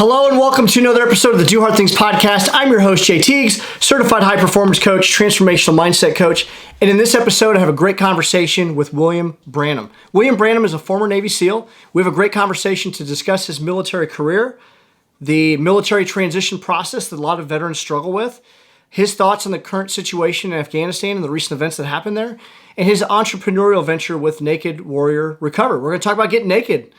Hello and welcome to another episode of the Do Hard Things podcast. I'm your host, Jay Teagues, certified high performance coach, transformational mindset coach. And in this episode, I have a great conversation with William Branum. William Branum is a former Navy SEAL. We have a great conversation to discuss his military career, the military transition process that a lot of veterans struggle with, his thoughts on the current situation in Afghanistan and the recent events that happened there, and his entrepreneurial venture with Naked Warrior Recovery. We're going to talk about getting naked.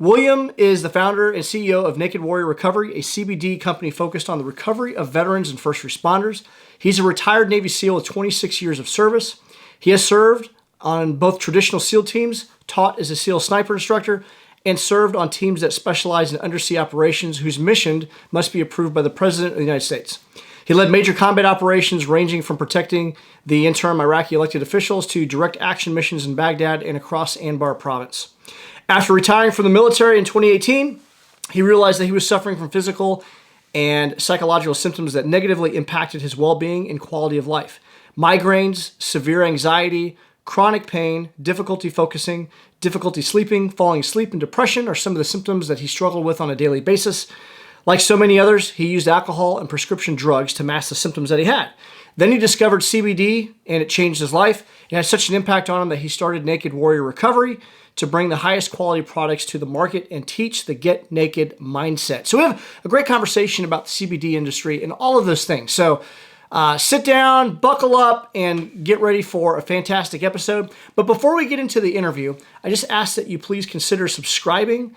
William is the founder and CEO of Naked Warrior Recovery, a CBD company focused on the recovery of veterans and first responders. He's a retired Navy SEAL with 26 years of service. He has served on both traditional SEAL teams, taught as a SEAL Sniper Instructor, and served on teams that specialize in undersea operations whose mission must be approved by the President of the United States. He led major combat operations ranging from protecting the interim Iraqi elected officials to direct action missions in Baghdad and across Anbar province. After retiring from the military in 2018, he realized that he was suffering from physical and psychological symptoms that negatively impacted his well-being and quality of life. Migraines, severe anxiety, chronic pain, difficulty focusing, difficulty sleeping, falling asleep, and depression are some of the symptoms that he struggled with on a daily basis. Like so many others, he used alcohol and prescription drugs to mask the symptoms that he had. Then he discovered CBD, and it changed his life. It had such an impact on him that he started Naked Warrior Recovery to bring the highest quality products to the market and teach the Get Naked mindset. So we have a great conversation about the CBD industry and all of those things. So sit down, buckle up, and get ready for a fantastic episode. But before we get into the interview, I just ask that you please consider subscribing.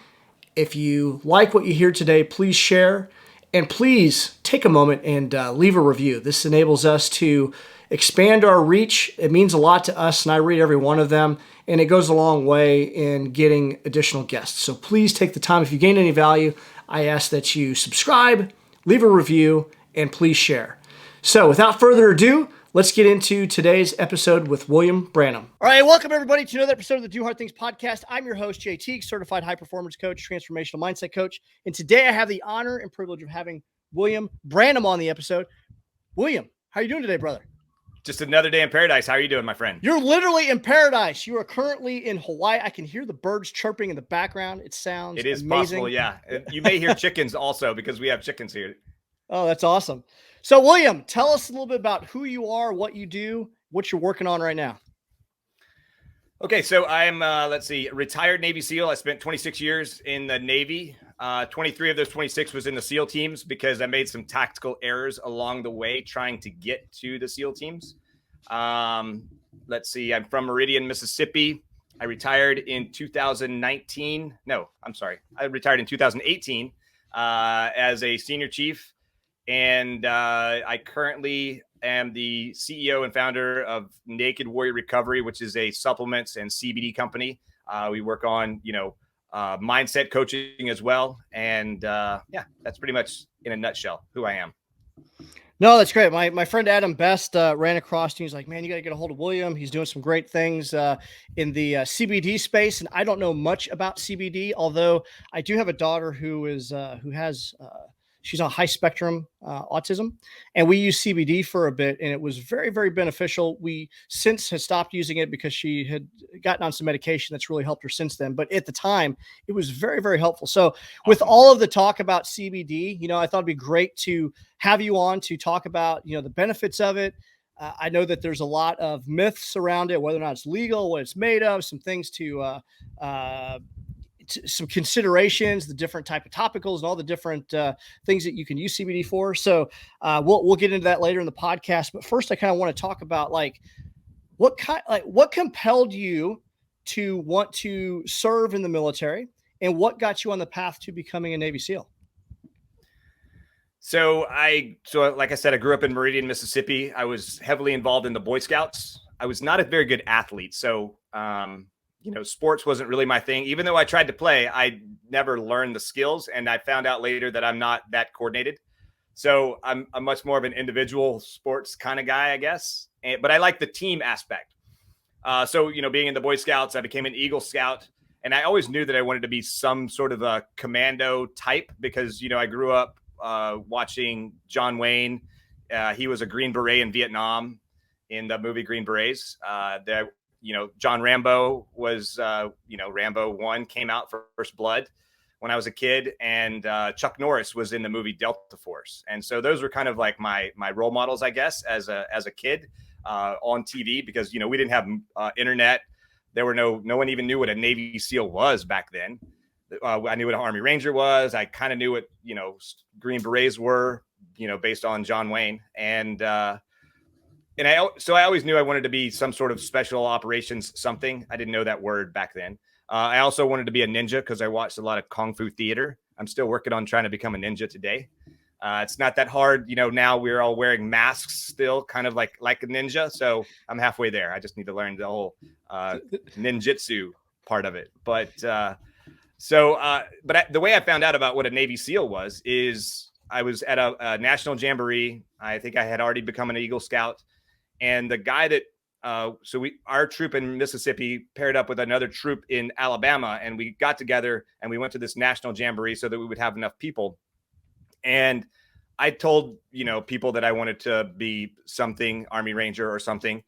If you like what you hear today, please share. And please take a moment and leave a review. This enables us to expand our reach. It means a lot to us, and I read every one of them, and it goes a long way in getting additional guests. So please take the time. If you gain any value, I ask that you subscribe, leave a review, and please share. So without further ado, let's get into today's episode with William Branum. All right, welcome everybody to another episode of the Do Hard Things podcast. I'm your host, Jay Teague, certified high performance coach, transformational mindset coach. And today I have the honor and privilege of having William Branum on the episode. William, how are you doing today, brother? Just another day in paradise. How are you doing, my friend? You're literally in paradise. You are currently in Hawaii. I can hear the birds chirping in the background. It sounds It is amazing. possible, yeah. You may hear chickens also because we have chickens here. Oh, that's awesome. So, William, tell us a little bit about who you are, what you do, what you're working on right now. Okay, so I'm, retired Navy SEAL. I spent 26 years in the Navy. 23 of those 26 was in the SEAL teams because I made some tactical errors along the way trying to get to the SEAL teams. I'm from Meridian, Mississippi. I retired in 2019. No, I'm sorry. I retired in 2018 as a senior chief. And I currently am the CEO and founder of Naked Warrior Recovery, which is a supplements and CBD company. We work on, mindset coaching as well. And that's pretty much in a nutshell who I am. No, that's great. My friend Adam Best ran across and he's like, man, you got to get a hold of William. He's doing some great things in the CBD space. And I don't know much about CBD, although I do have a daughter who has she's on high spectrum autism, and we used CBD for a bit, and it was very, very beneficial. We since have stopped using it because she had gotten on some medication that's really helped her since then. But at the time, it was very, very helpful. So with all of the talk about CBD, I thought it'd be great to have you on to talk about, the benefits of it. I know that there's a lot of myths around it, whether or not it's legal, what it's made of, some things to some considerations, the different type of topicals and all the different things that you can use CBD for. So we'll get into that later in the podcast. But first, I kind of want to talk about what compelled you to want to serve in the military, and what got you on the path to becoming a Navy SEAL. So like I said, I grew up in Meridian, Mississippi. I was heavily involved in the Boy Scouts. I was not a very good athlete, so sports wasn't really my thing. Even though I tried to play, I never learned the skills. And I found out later that I'm not that coordinated. So I'm much more of an individual sports kind of guy, I guess. But I like the team aspect. So being in the Boy Scouts, I became an Eagle Scout. And I always knew that I wanted to be some sort of a commando type because, I grew up watching John Wayne. He was a Green Beret in Vietnam in the movie Green Berets. John Rambo was, Rambo 1 came out for First Blood when I was a kid, and Chuck Norris was in the movie Delta Force. And so those were kind of like my role models, I guess, as a kid on TV, because, we didn't have internet. There were no one even knew what a Navy SEAL was back then. I knew what an Army Ranger was. I kind of knew what, Green Berets were, based on John Wayne. And I always knew I wanted to be some sort of special operations something. I didn't know that word back then. I also wanted to be a ninja because I watched a lot of Kung Fu theater. I'm still working on trying to become a ninja today. It's not that hard. Now we're all wearing masks still, kind of like a ninja. So I'm halfway there. I just need to learn the whole ninjutsu part of it. But the way I found out about what a Navy SEAL was is I was at a national jamboree. I think I had already become an Eagle Scout. And the guy that our troop in Mississippi paired up with another troop in Alabama, and we got together and we went to this national jamboree so that we would have enough people. And I told, people that I wanted to be something, Army Ranger or something.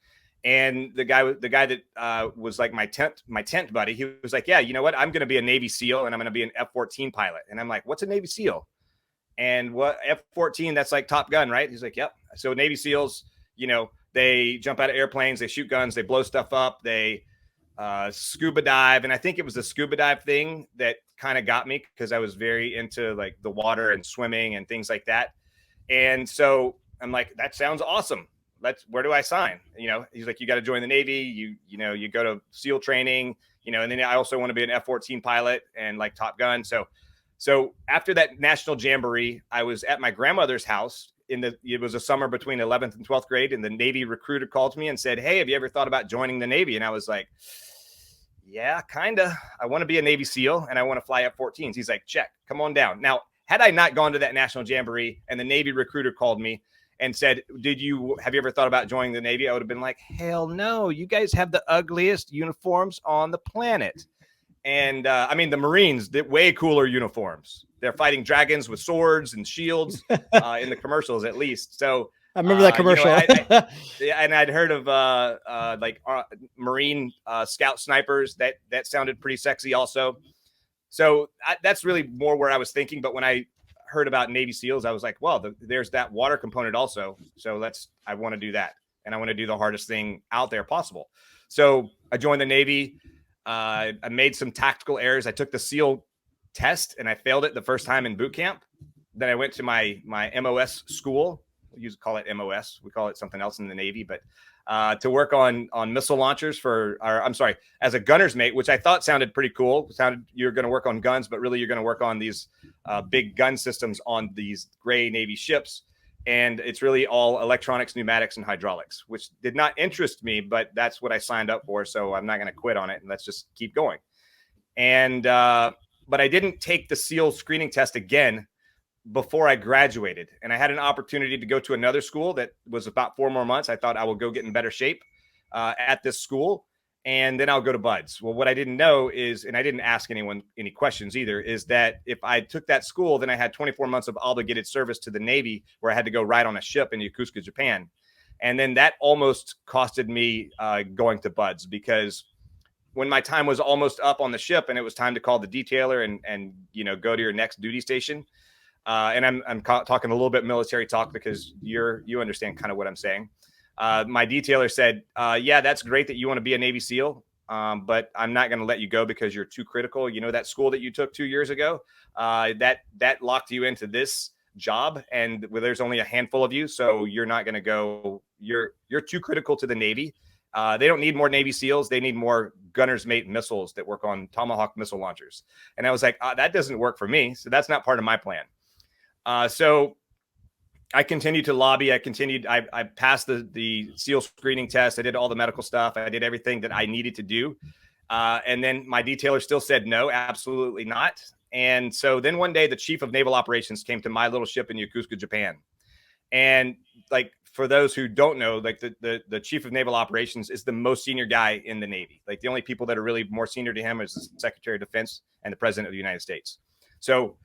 And the guy that was like my tent buddy, he was like, yeah, you know what? I'm going to be a Navy SEAL and I'm going to be an F-14 pilot. And I'm like, what's a Navy SEAL? And what F-14, that's like Top Gun, right? He's like, yep. So Navy SEALs, they jump out of airplanes, they shoot guns, they blow stuff up, they scuba dive. And I think it was the scuba dive thing that kind of got me because I was very into like the water and swimming and things like that. And so I'm like, that sounds awesome. Where do I sign? He's like, you got to join the Navy. You go to SEAL training, and then I also want to be an F-14 pilot and like Top Gun. So after that national jamboree, I was at my grandmother's house it was a summer between 11th and 12th grade. And the Navy recruiter called me and said, hey, have you ever thought about joining the Navy? And I was like, yeah, kind of. I want to be a Navy SEAL and I want to fly F-14s. He's like, check, come on down. Now, had I not gone to that national jamboree and the Navy recruiter called me and said, have you ever thought about joining the Navy? I would have been like, hell no, you guys have the ugliest uniforms on the planet. And the Marines did way cooler uniforms. They're fighting dragons with swords and shields in the commercials, at least. So I remember that commercial. And I'd heard of Marine scout snipers. That sounded pretty sexy also. So that's really more where I was thinking. But when I heard about Navy SEALs, I was like, well, there's that water component also. So I want to do that. And I want to do the hardest thing out there possible. So I joined the Navy. I made some tactical errors. I took the SEAL test and I failed it the first time in boot camp. Then I went to my MOS school. We used to call it MOS. We call it something else in the Navy, but to work on missile launchers as a gunner's mate, which I thought sounded pretty cool. You're going to work on guns, but really you're going to work on these big gun systems on these gray Navy ships. And it's really all electronics, pneumatics, and hydraulics, which did not interest me, but that's what I signed up for. So I'm not going to quit on it, and let's just keep going. And but I didn't take the SEAL screening test again before I graduated. And I had an opportunity to go to another school that was about 4 more months. I thought I will go get in better shape at this school, and then I'll go to Budge. Well, what I didn't know is, and I didn't ask anyone any questions either, is that if I took that school, then I had 24 months of obligated service to the Navy where I had to go ride on a ship in Yokosuka, Japan. And then that almost costed me going to Budge, because when my time was almost up on the ship and it was time to call the detailer and go to your next duty station. And I'm talking a little bit military talk because you understand kind of what I'm saying. My detailer said, yeah, that's great that you want to be a Navy SEAL, but I'm not going to let you go because you're too critical. That school that you took 2 years ago, that locked you into this job, and there's only a handful of you, so you're not going to go. You're too critical to the Navy. They don't need more Navy SEALs. They need more gunner's mate missiles that work on Tomahawk missile launchers. And I was like, that doesn't work for me. So that's not part of my plan. So I continued to lobby. I passed the SEAL screening test. I did all the medical stuff. I did everything that I needed to do. And then my detailer still said, no, absolutely not. And so then one day the chief of naval operations came to my little ship in Yokosuka, Japan. And like for those who don't know, like the chief of naval operations is the most senior guy in the Navy. Like the only people that are really more senior to him is the Secretary of Defense and the President of the United States. So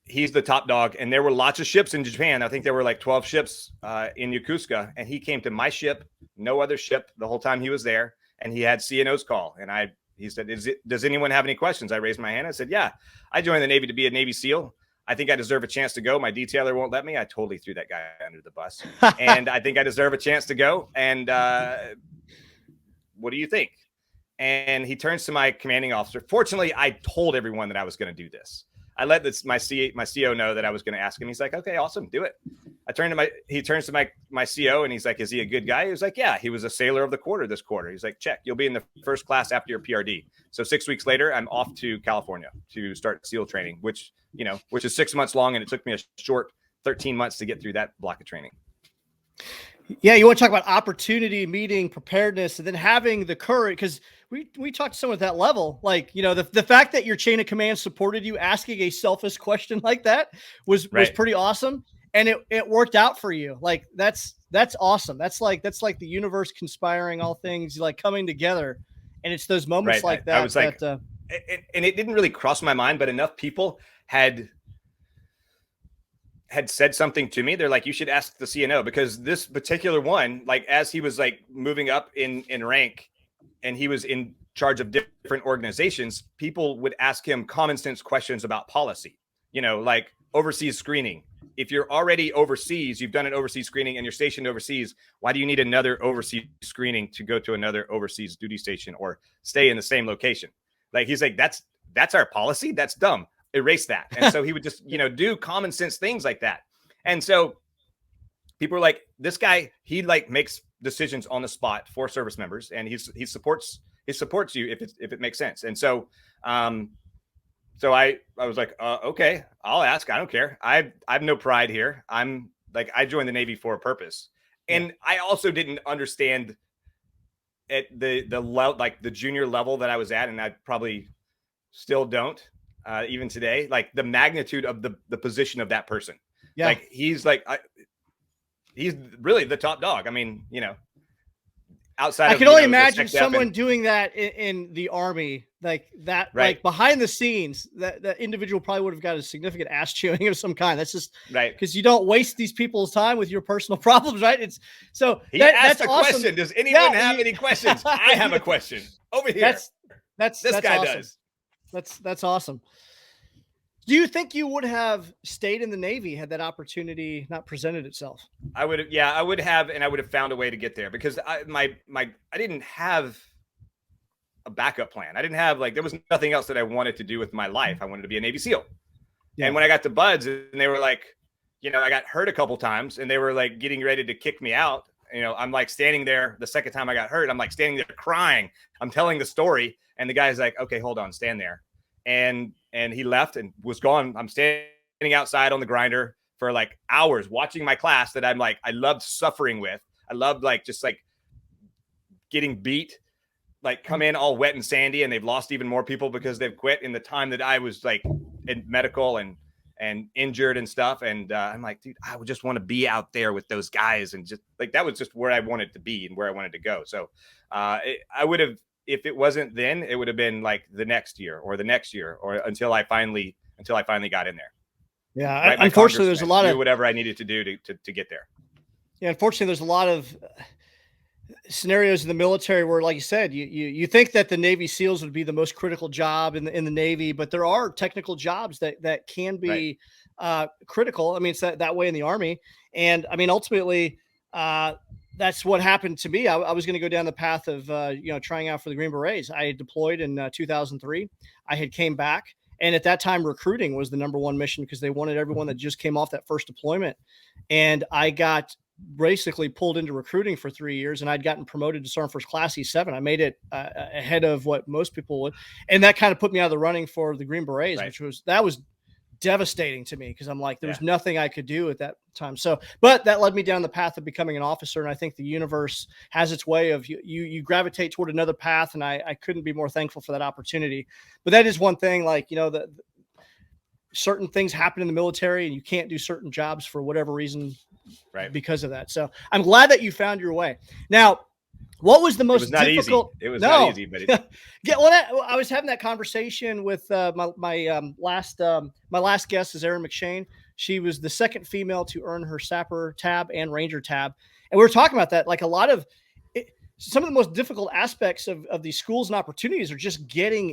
he's the top dog. And there were lots of ships in Japan. I think there were like 12 ships in Yokosuka. And he came to my ship, no other ship the whole time he was there. And he had CNO's call. And he said, does anyone have any questions? I raised my hand. I said, yeah, I joined the Navy to be a Navy SEAL. I think I deserve a chance to go. My detailer won't let me. I totally threw that guy under the bus. And I think I deserve a chance to go. And what do you think? And he turns to my commanding officer. Fortunately, I told everyone that I was going to do this. I let my CO know that I was going to ask him. He's like, okay, awesome. Do it. He turns to my CO and he's like, is he a good guy? He was like, yeah, he was a sailor of the quarter this quarter. He's like, check, you'll be in the first class after your PRD. So 6 weeks later, I'm off to California to start SEAL training, which is 6 months long. And it took me a short 13 months to get through that block of training. Yeah, you want to talk about opportunity, meeting, preparedness, and then having the courage, because we talked to someone at that level. Like, the fact that your chain of command supported you asking a selfish question like that was pretty awesome. And it worked out for you. Like, that's awesome. That's like the universe conspiring, all things like coming together. And it's those moments like that. I was like, and it didn't really cross my mind, but enough people had said something to me. They're like, you should ask the CNO, because this particular one, like as he was like moving up in rank and he was in charge of different organizations, people would ask him common sense questions about policy, like overseas screening. If you're already overseas, you've done an overseas screening and you're stationed overseas, why do you need another overseas screening to go to another overseas duty station or stay in the same location? Like, he's like, that's our policy. That's dumb. Erase that. And so he would just, do common sense things like that. And so people were like, this guy, he like makes decisions on the spot for service members, and he supports you if it makes sense. And so, so I was like, okay, I'll ask. I don't care. I have no pride here. I'm like, I joined the Navy for a purpose. And I also didn't understand at the junior level that I was at, and I probably still don't. Even today, like the magnitude of the position of that person. Yeah. Like he's really the top dog. I mean, outside I can only imagine someone doing that in the Army, like that, like behind the scenes, that individual probably would have got a significant ass chewing of some kind. That's just right. Because you don't waste these people's time with your personal problems, right? It's so that's a awesome question. Does anyone have any questions? I have a question over here. This guy awesome. Does. That's awesome. Do you think you would have stayed in the Navy had that opportunity not presented itself? I would have. Yeah, I would have. And I would have found a way to get there, because I didn't have a backup plan. I didn't have there was nothing else that I wanted to do with my life. I wanted to be a Navy SEAL. Yeah. And when I got to Budge and they were like, I got hurt a couple times and they were like getting ready to kick me out. I'm like standing there the second time I got hurt. I'm like standing there crying. I'm telling the story. And the guy's like, okay, hold on, stand there. And he left and was gone. I'm standing outside on the grinder for like hours watching my class that I'm like, I loved suffering with. I loved just getting beat, like come in all wet and sandy, and they've lost even more people because they've quit in the time that I was like in medical and injured and stuff. And I'm like, dude, I would just want to be out there with those guys. And just like, that was just where I wanted to be and where I wanted to go. So I would have, if it wasn't then, it would have been like the next year or until I finally got in there. Yeah. Unfortunately, there's a lot of whatever I needed to do to get there. Yeah. Unfortunately, there's a lot of scenarios in the military where, like you said, you think that the Navy SEALs would be the most critical job in the Navy, but there are technical jobs that can be critical. I mean, it's that way in the Army. And I mean, ultimately, that's what happened to me. I was going to go down the path of, trying out for the Green Berets. I had deployed in 2003. I had came back. And at that time, recruiting was the number one mission because they wanted everyone that just came off that first deployment. And I got basically pulled into recruiting for 3 years, and I'd gotten promoted to Sergeant First Class E7. I made it ahead of what most people would. And that kind of put me out of the running for the Green Berets, that was devastating to me because I'm like, there was nothing I could do at that time. So, but that led me down the path of becoming an officer. And I think the universe has its way of you gravitate toward another path. And I couldn't be more thankful for that opportunity. But that is one thing, certain things happen in the military and you can't do certain jobs for whatever reason because of that. So I'm glad that you found your way. Now, what was the most difficult? It was not easy, but yeah. Well, I was having that conversation with my last guest is Erin McShane. She was the second female to earn her Sapper tab and Ranger tab, and we were talking about that. Like a lot of some of the most difficult aspects of these schools and opportunities are just getting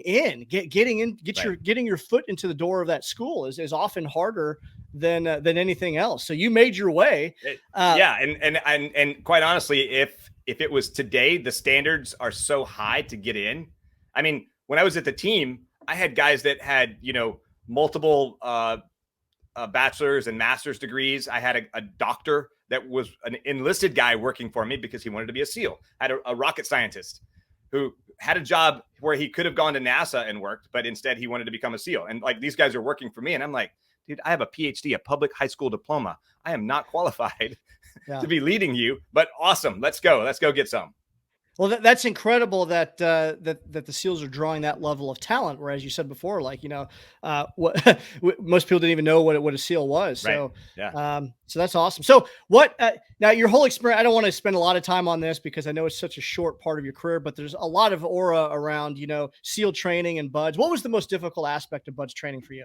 your foot into the door of that school is often harder than anything else. So you made your way. And quite honestly, if it was today, the standards are so high to get in. I mean, when I was at the team, I had guys that had, multiple bachelor's and master's degrees. I had a doctor that was an enlisted guy working for me because he wanted to be a SEAL. I had a rocket scientist who had a job where he could have gone to NASA and worked, but instead he wanted to become a SEAL. And like, these guys are working for me. And I'm like, dude, I have a PhD, a public high school diploma. I am not qualified to be leading you, but awesome. Let's go get some. Well, that's incredible that the SEALs are drawing that level of talent. Whereas you said before, like, what most people didn't even know what a SEAL was. So, so that's awesome. So what, now your whole experience, I don't want to spend a lot of time on this because I know it's such a short part of your career, but there's a lot of aura around, SEAL training and Budge. What was the most difficult aspect of Budge training for you?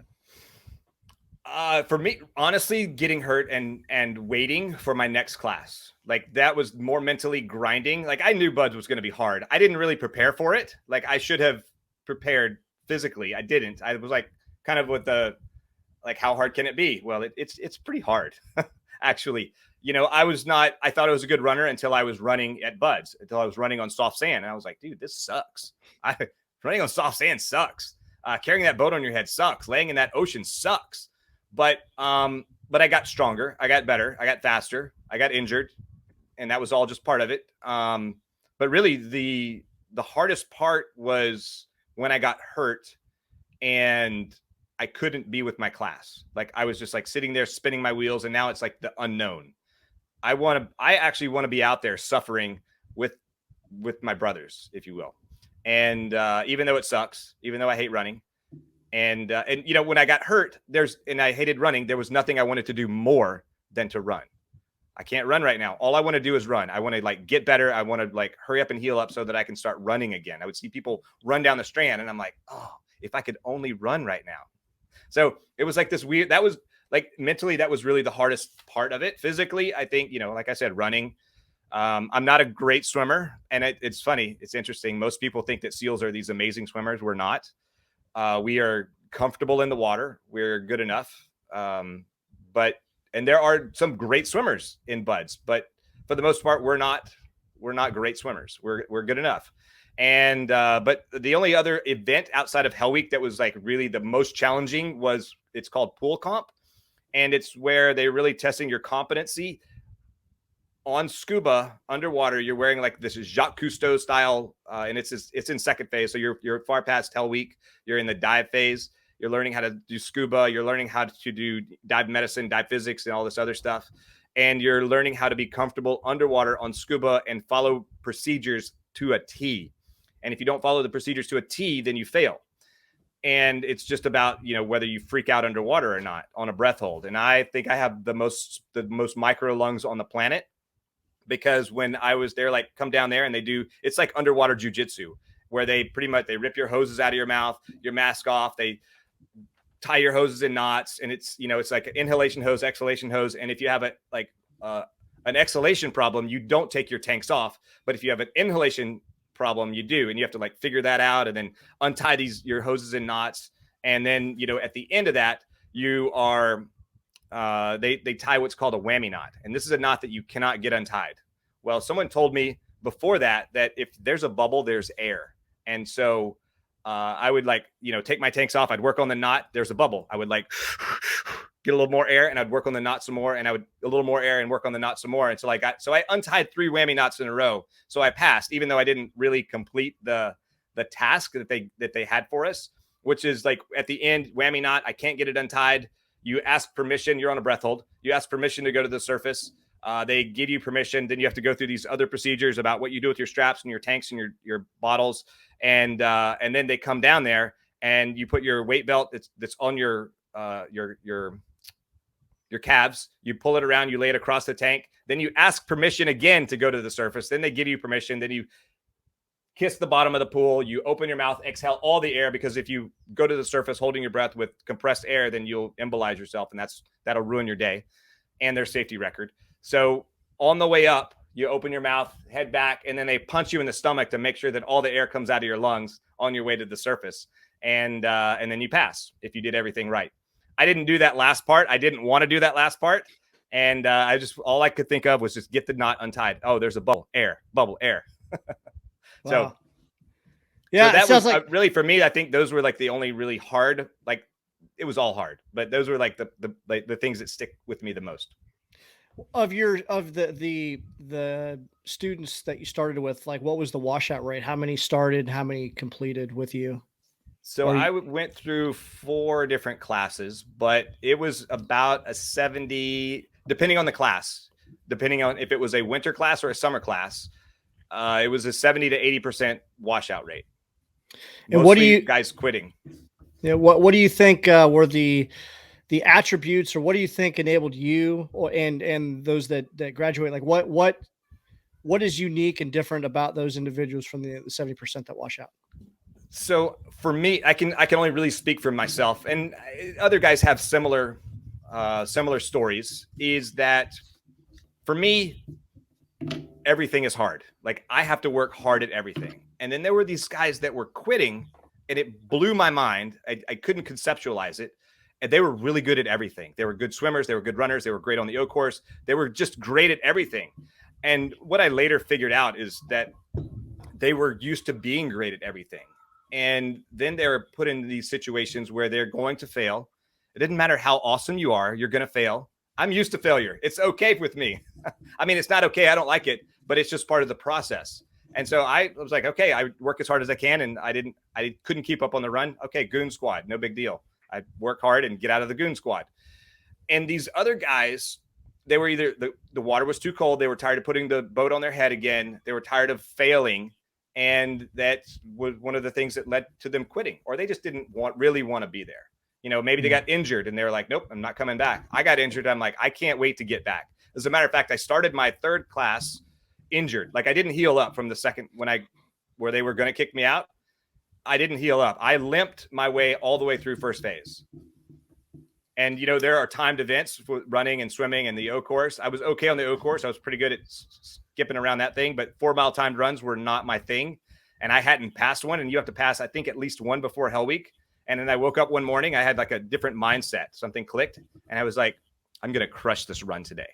For me, honestly, getting hurt and waiting for my next class. Like that was more mentally grinding. Like I knew Budge was going to be hard. I didn't really prepare for it. Like I should have prepared physically. I didn't. I was like kind of with how hard can it be? Well, it's pretty hard actually. I thought I was a good runner until I was running at Budge, until I was running on soft sand. And I was like, dude, this sucks. Running on soft sand sucks. Carrying that boat on your head sucks. Laying in that ocean sucks. But I got stronger. I got better. I got faster. I got injured. And that was all just part of it. But really the hardest part was when I got hurt and I couldn't be with my class. Like I was just like sitting there spinning my wheels. And now it's like the unknown. I actually want to be out there suffering with my brothers, if you will. And even though it sucks, even though I hate running, and when I got hurt, and I hated running, there was nothing I wanted to do more than to run. I can't run right now. All I want to do is run. I want to get better. I want to hurry up and heal up so that I can start running again. I would see people run down the strand and I'm like, oh, if I could only run right now. So it was like this weird, that was like mentally, that was really the hardest part of it. Physically, I think, like I said, running. I'm not a great swimmer. And it's funny. It's interesting. Most people think that SEALs are these amazing swimmers. We're not. We are comfortable in the water. We're good enough. And there are some great swimmers in Budge, but for the most part, we're not great swimmers. We're good enough. And, but the only other event outside of Hell Week that was like really the most challenging it's called Pool Comp. And it's where they're really testing your competency on scuba underwater. You're wearing like this is Jacques Cousteau style. And it's in second phase. So you're far past Hell Week. You're in the dive phase. You're learning how to do scuba. You're learning how to do dive medicine, dive physics, and all this other stuff. And you're learning how to be comfortable underwater on scuba and follow procedures to a T. And if you don't follow the procedures to a T, then you fail. And it's just about, whether you freak out underwater or not on a breath hold. And I think I have the most micro lungs on the planet because when I was there, like come down there and it's like underwater jujitsu where they rip your hoses out of your mouth, your mask off. They tie your hoses in knots and it's like an inhalation hose, exhalation hose. And if you have an exhalation problem, you don't take your tanks off. But if you have an inhalation problem, you do. And you have to figure that out and then untie your hoses in knots. And then, at the end of that, you are, they tie what's called a whammy knot. And this is a knot that you cannot get untied. Well, someone told me before that if there's a bubble, there's air. And so I would take my tanks off. I'd work on the knot. There's a bubble. I would get a little more air and I'd work on the knot some more. And I would a little more air and work on the knot some more. And so I untied 3 whammy knots in a row. So I passed, even though I didn't really complete the task that they had for us, which is at the end, whammy knot. I can't get it untied. You ask permission. You're on a breath hold. You ask permission to go to the surface. They give you permission. Then you have to go through these other procedures about what you do with your straps and your tanks and your bottles. And then they come down there and you put your weight belt that's on your your calves, you pull it around, you lay it across the tank, then you ask permission again to go to the surface. Then they give you permission. Then you kiss the bottom of the pool, you open your mouth, exhale all the air, because if you go to the surface holding your breath with compressed air, then you'll embolize yourself, and that'll ruin your day and their safety record. So on the way up, you open your mouth, head back, and then they punch you in the stomach to make sure that all the air comes out of your lungs on your way to the surface. And then you pass if you did everything right. I didn't do that last part. I didn't want to do that last part. And all I could think of was just get the knot untied. Oh, there's a bubble, air. Wow. So yeah, so that was like really, for me, I think those were like the only really hard, like it was all hard, but those were like the things that stick with me the most. of the students that you started with, like what was the washout rate? How many started, how many completed with you? So I went through 4 different classes, but it was about a 70, depending on the class, depending on if it was a winter class or a summer class. It was a 70 to 80% washout rate. And Mostly what do you guys quitting? Yeah, what do you think were the attributes, or what do you think enabled you and those that graduate? Like what is unique and different about those individuals from the 70% that wash out? So for me, I can only really speak for myself, and other guys have similar stories. Is that for me, everything is hard. Like I have to work hard at everything. And then there were these guys that were quitting, and it blew my mind. I couldn't conceptualize it. And they were really good at everything. They were good swimmers. They were good runners. They were great on the O course. They were just great at everything. And what I later figured out is that they were used to being great at everything. And then they were put in these situations where they're going to fail. It didn't matter how awesome you are. You're going to fail. I'm used to failure. It's okay with me. I mean, it's not okay. I don't like it, but it's just part of the process. And so I was like, okay, I work as hard as I can. And I couldn't keep up on the run. Okay. Goon squad. No big deal. I work hard and get out of the goon squad. And these other guys, they were either the water was too cold. They were tired of putting the boat on their head again. They were tired of failing. And that was one of the things that led to them quitting, or they just didn't really want to be there. You know, maybe they got injured and they were like, nope, I'm not coming back. I got injured. I'm like, I can't wait to get back. As a matter of fact, I started my 3rd class injured. Like I didn't heal up from the second where they were going to kick me out. I didn't heal up. I limped my way all the way through first phase. And, you know, there are timed events for running and swimming and the O course. I was okay on the O course. I was pretty good at skipping around that thing, but 4-mile timed runs were not my thing. And I hadn't passed one, and you have to pass, I think, at least one before Hell Week. And then I woke up one morning, I had like a different mindset. Something clicked, and I was like, I'm going to crush this run today.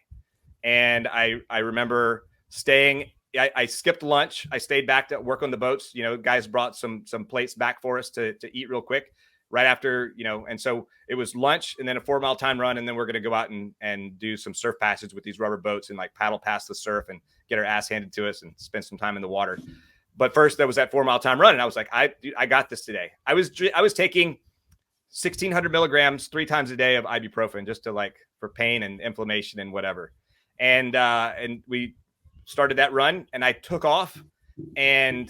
And I remember staying, I skipped lunch. I stayed back to work on the boats. You know, guys brought some plates back for us to eat real quick right after, you know, and so it was lunch and then a 4-mile time run. And then we're going to go out and do some surf passage with these rubber boats and like paddle past the surf and get our ass handed to us and spend some time in the water. But first there was that 4-mile time run. And I was like, I got this today. I was taking 1,600 milligrams 3 times a day of ibuprofen just to like for pain and inflammation and whatever. And we started that run and I took off and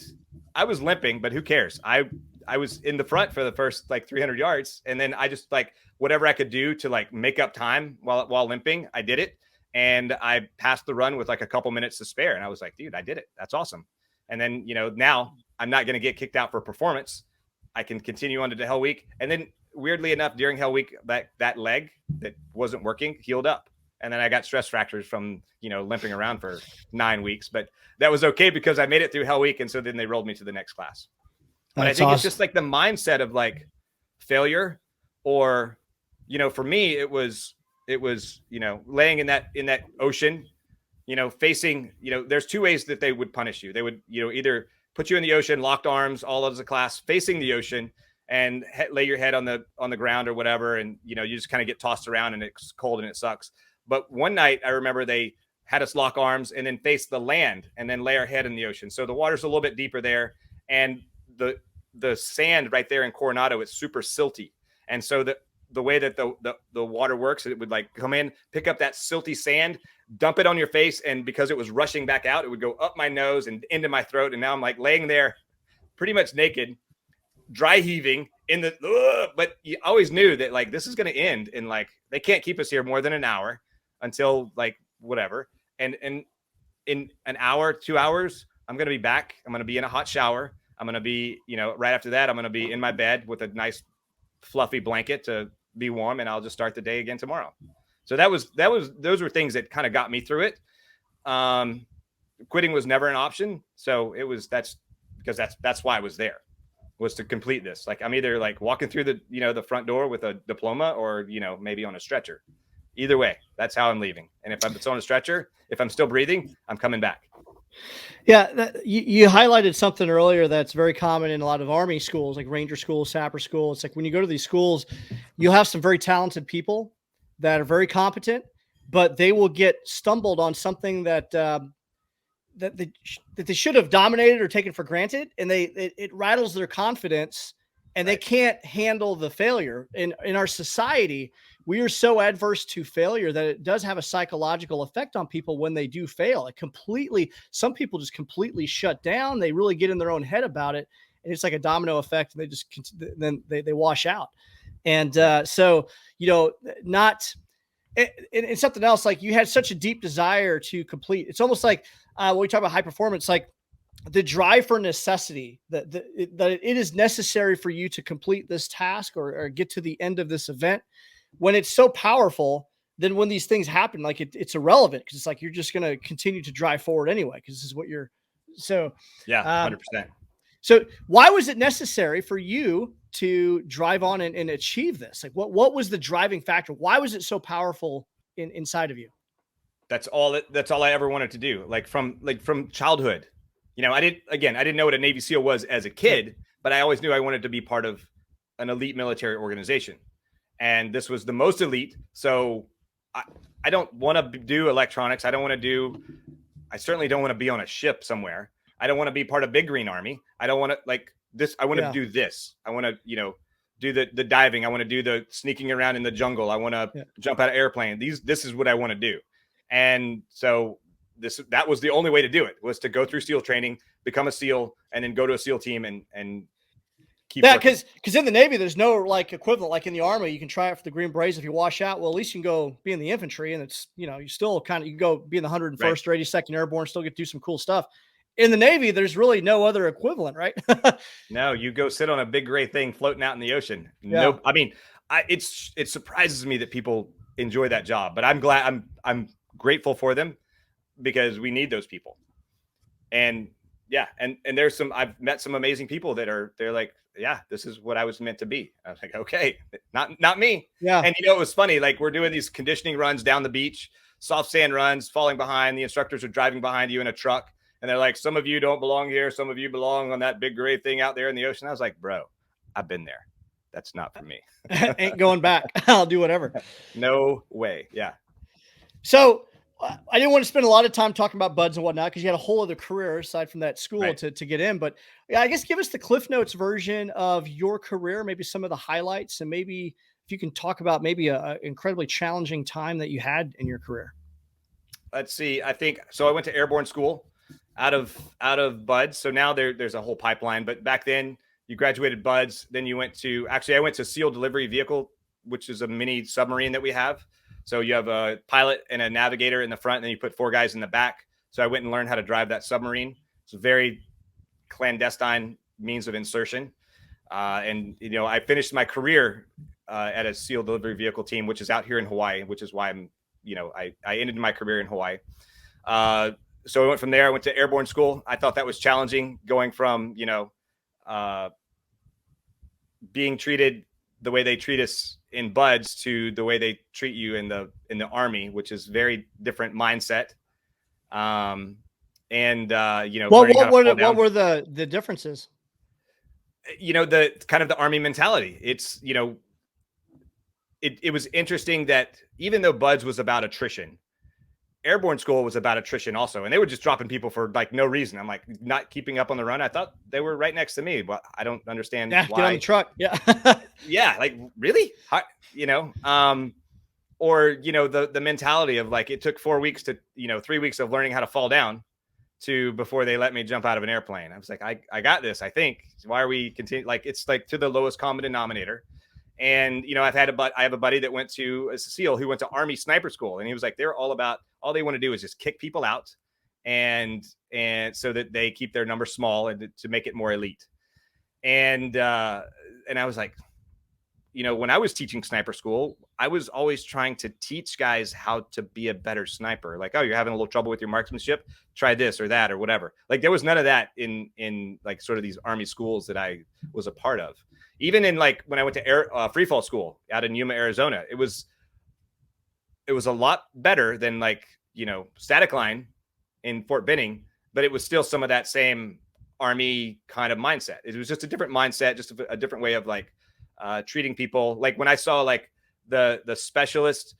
I was limping, but who cares? I was in the front for the first like 300 yards. And then I just like whatever I could do to like make up time while limping, I did it. And I passed the run with like a couple minutes to spare. And I was like, dude, I did it. That's awesome. And then, you know, now I'm not going to get kicked out for performance. I can continue on to the Hell Week. And then weirdly enough, during Hell Week, that leg that wasn't working healed up. And then I got stress fractures from, you know, limping around for 9 weeks, but that was okay because I made it through Hell Week. And so then they rolled me to the next class. But I think awesome. It's just like the mindset of like failure or, you know, for me, it was, you know, laying in that ocean, you know, facing, you know, there's 2 ways that they would punish you. They would, you know, either put you in the ocean, locked arms, all as a class facing the ocean and lay your head on the ground or whatever. And, you know, you just kind of get tossed around and it's cold and it sucks. But one night I remember they had us lock arms and then face the land and then lay our head in the ocean. So the water's a little bit deeper there. And the sand right there in Coronado is super silty. And so the way that the water works, it would like come in, pick up that silty sand, dump it on your face. And because it was rushing back out, it would go up my nose and into my throat. And now I'm like laying there pretty much naked, dry heaving but you always knew that like this is going to end, and like they can't keep us here more than an hour until like whatever. And in an hour, 2 hours, I'm going to be back. I'm going to be in a hot shower. I'm going to be, right after that, I'm going to be in my bed with a nice fluffy blanket to be warm, and I'll just start the day again tomorrow. So those were things that kind of got me through it. Quitting was never an option. So that's why I was there, was to complete this. Like I'm either like walking through the front door with a diploma, or, maybe on a stretcher. Either way, that's how I'm leaving. And if I'm on a stretcher, if I'm still breathing, I'm coming back. Yeah, you highlighted something earlier that's very common in a lot of Army schools, like Ranger School, Sapper School. It's like when you go to these schools, you'll have some very talented people that are very competent, but they will get stumbled on something that they should have dominated or taken for granted, and it rattles their confidence, and they can't handle the failure. In our society, we are so adverse to failure that it does have a psychological effect on people when they do fail. Some people just completely shut down. They really get in their own head about it, and it's like a domino effect, and they wash out. And so, and something else, like you had such a deep desire to complete. It's almost like when we talk about high performance, like the drive for necessity, that it is necessary for you to complete this task or get to the end of this event. When it's so powerful, then when these things happen, like it's irrelevant, because it's like you're just going to continue to drive forward anyway, because this is what you're. So yeah, 100%. So why was it necessary for you to drive on and achieve this? Like what was the driving factor? Why was it so powerful inside of you? That's all I ever wanted to do. Like from childhood, I didn't know what a Navy SEAL was as a kid, but I always knew I wanted to be part of an elite military organization. And this was the most elite. So I don't want to do electronics. I certainly don't want to be on a ship somewhere. I don't want to be part of Big Green Army. I don't want to like this. I want to do this. I want to, do the diving. I want to do the sneaking around in the jungle. I want to jump out of airplane. This is what I want to do. And so that was the only way to do it, was to go through SEAL training, become a SEAL, and then go to a SEAL team and keep working. Because in the Navy, there's no like equivalent. Like in the Army, you can try it for the Green Berets. If you wash out, well, at least you can go be in the infantry, and it's, you still you can go be in the 101st or 82nd Airborne, still get to do some cool stuff. In the Navy, there's really no other equivalent, right? No, you go sit on a big gray thing floating out in the ocean. Yeah. Nope. I mean, it surprises me that people enjoy that job, but I'm glad, I'm grateful for them, because we need those people. And yeah, and I've met some amazing people they're like, yeah, this is what I was meant to be. I was like, okay, not me. Yeah. And it was funny, like we're doing these conditioning runs down the beach, soft sand runs, falling behind. The instructors are driving behind you in a truck, and they're like, some of you don't belong here. Some of you belong on that big gray thing out there in the ocean. I was like, bro, I've been there. That's not for me. Ain't going back. I'll do whatever. No way. Yeah. So I didn't want to spend a lot of time talking about Budge and whatnot, because you had a whole other career aside from that school to get in. But yeah, I guess give us the Cliff Notes version of your career, maybe some of the highlights, and maybe if you can talk about maybe a incredibly challenging time that you had in your career. Let's see. I think so. I went to airborne school out of Budge. So now there's a whole pipeline. But back then, you graduated Budge, then you went to I went to SEAL Delivery Vehicle, which is a mini submarine that we have. So you have a pilot and a navigator in the front, and then you put 4 guys in the back. So I went and learned how to drive that submarine. It's a very clandestine means of insertion. And I finished my career at a SEAL Delivery Vehicle team, which is out here in Hawaii, which is why I ended my career in Hawaii. So I went from there. I went to airborne school. I thought that was challenging, going from, being treated the way they treat us in Budge to the way they treat you in the Army, which is very different mindset. What were the differences? The kind of the Army mentality. It's, it was interesting that even though Budge was about attrition, airborne school was about attrition also. And they were just dropping people for like no reason. I'm like, not keeping up on the run. I thought they were right next to me, but I don't understand why. Get on the truck. Yeah. Yeah. Like really? Or, the mentality of like, it took 4 weeks to, 3 weeks of learning how to fall down to before they let me jump out of an airplane. I was like, I got this, I think. Why are we continuing? Like, it's like to the lowest common denominator. And, I have a buddy that went to a SEAL who went to Army sniper school. And he was like, they're all they want to do is just kick people out and so that they keep their numbers small and to make it more elite. And I was like, when I was teaching sniper school, I was always trying to teach guys how to be a better sniper. Like, oh, you're having a little trouble with your marksmanship, try this or that or whatever. Like, there was none of that in like sort of these Army schools that I was a part of. Even in like when I went to free fall school out in Yuma, Arizona, it was a lot better than like, static line in Fort Benning, but it was still some of that same Army kind of mindset. It was just a different mindset, just a different way of like treating people. Like when I saw like the specialist,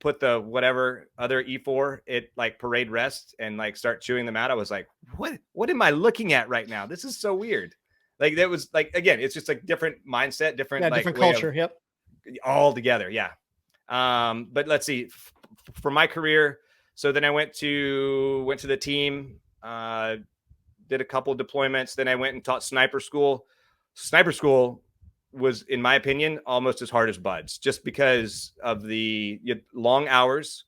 put the whatever other E4 at like parade rest and like start chewing them out, I was like, what am I looking at right now? This is so weird. Like that was like, again, it's just like different mindset, different like different culture. Yep. All together. Yeah. But let's see, for my career. So then I went to the team, did a couple of deployments. Then I went and taught sniper school. Sniper school was, in my opinion, almost as hard as Budge, just because of the long hours.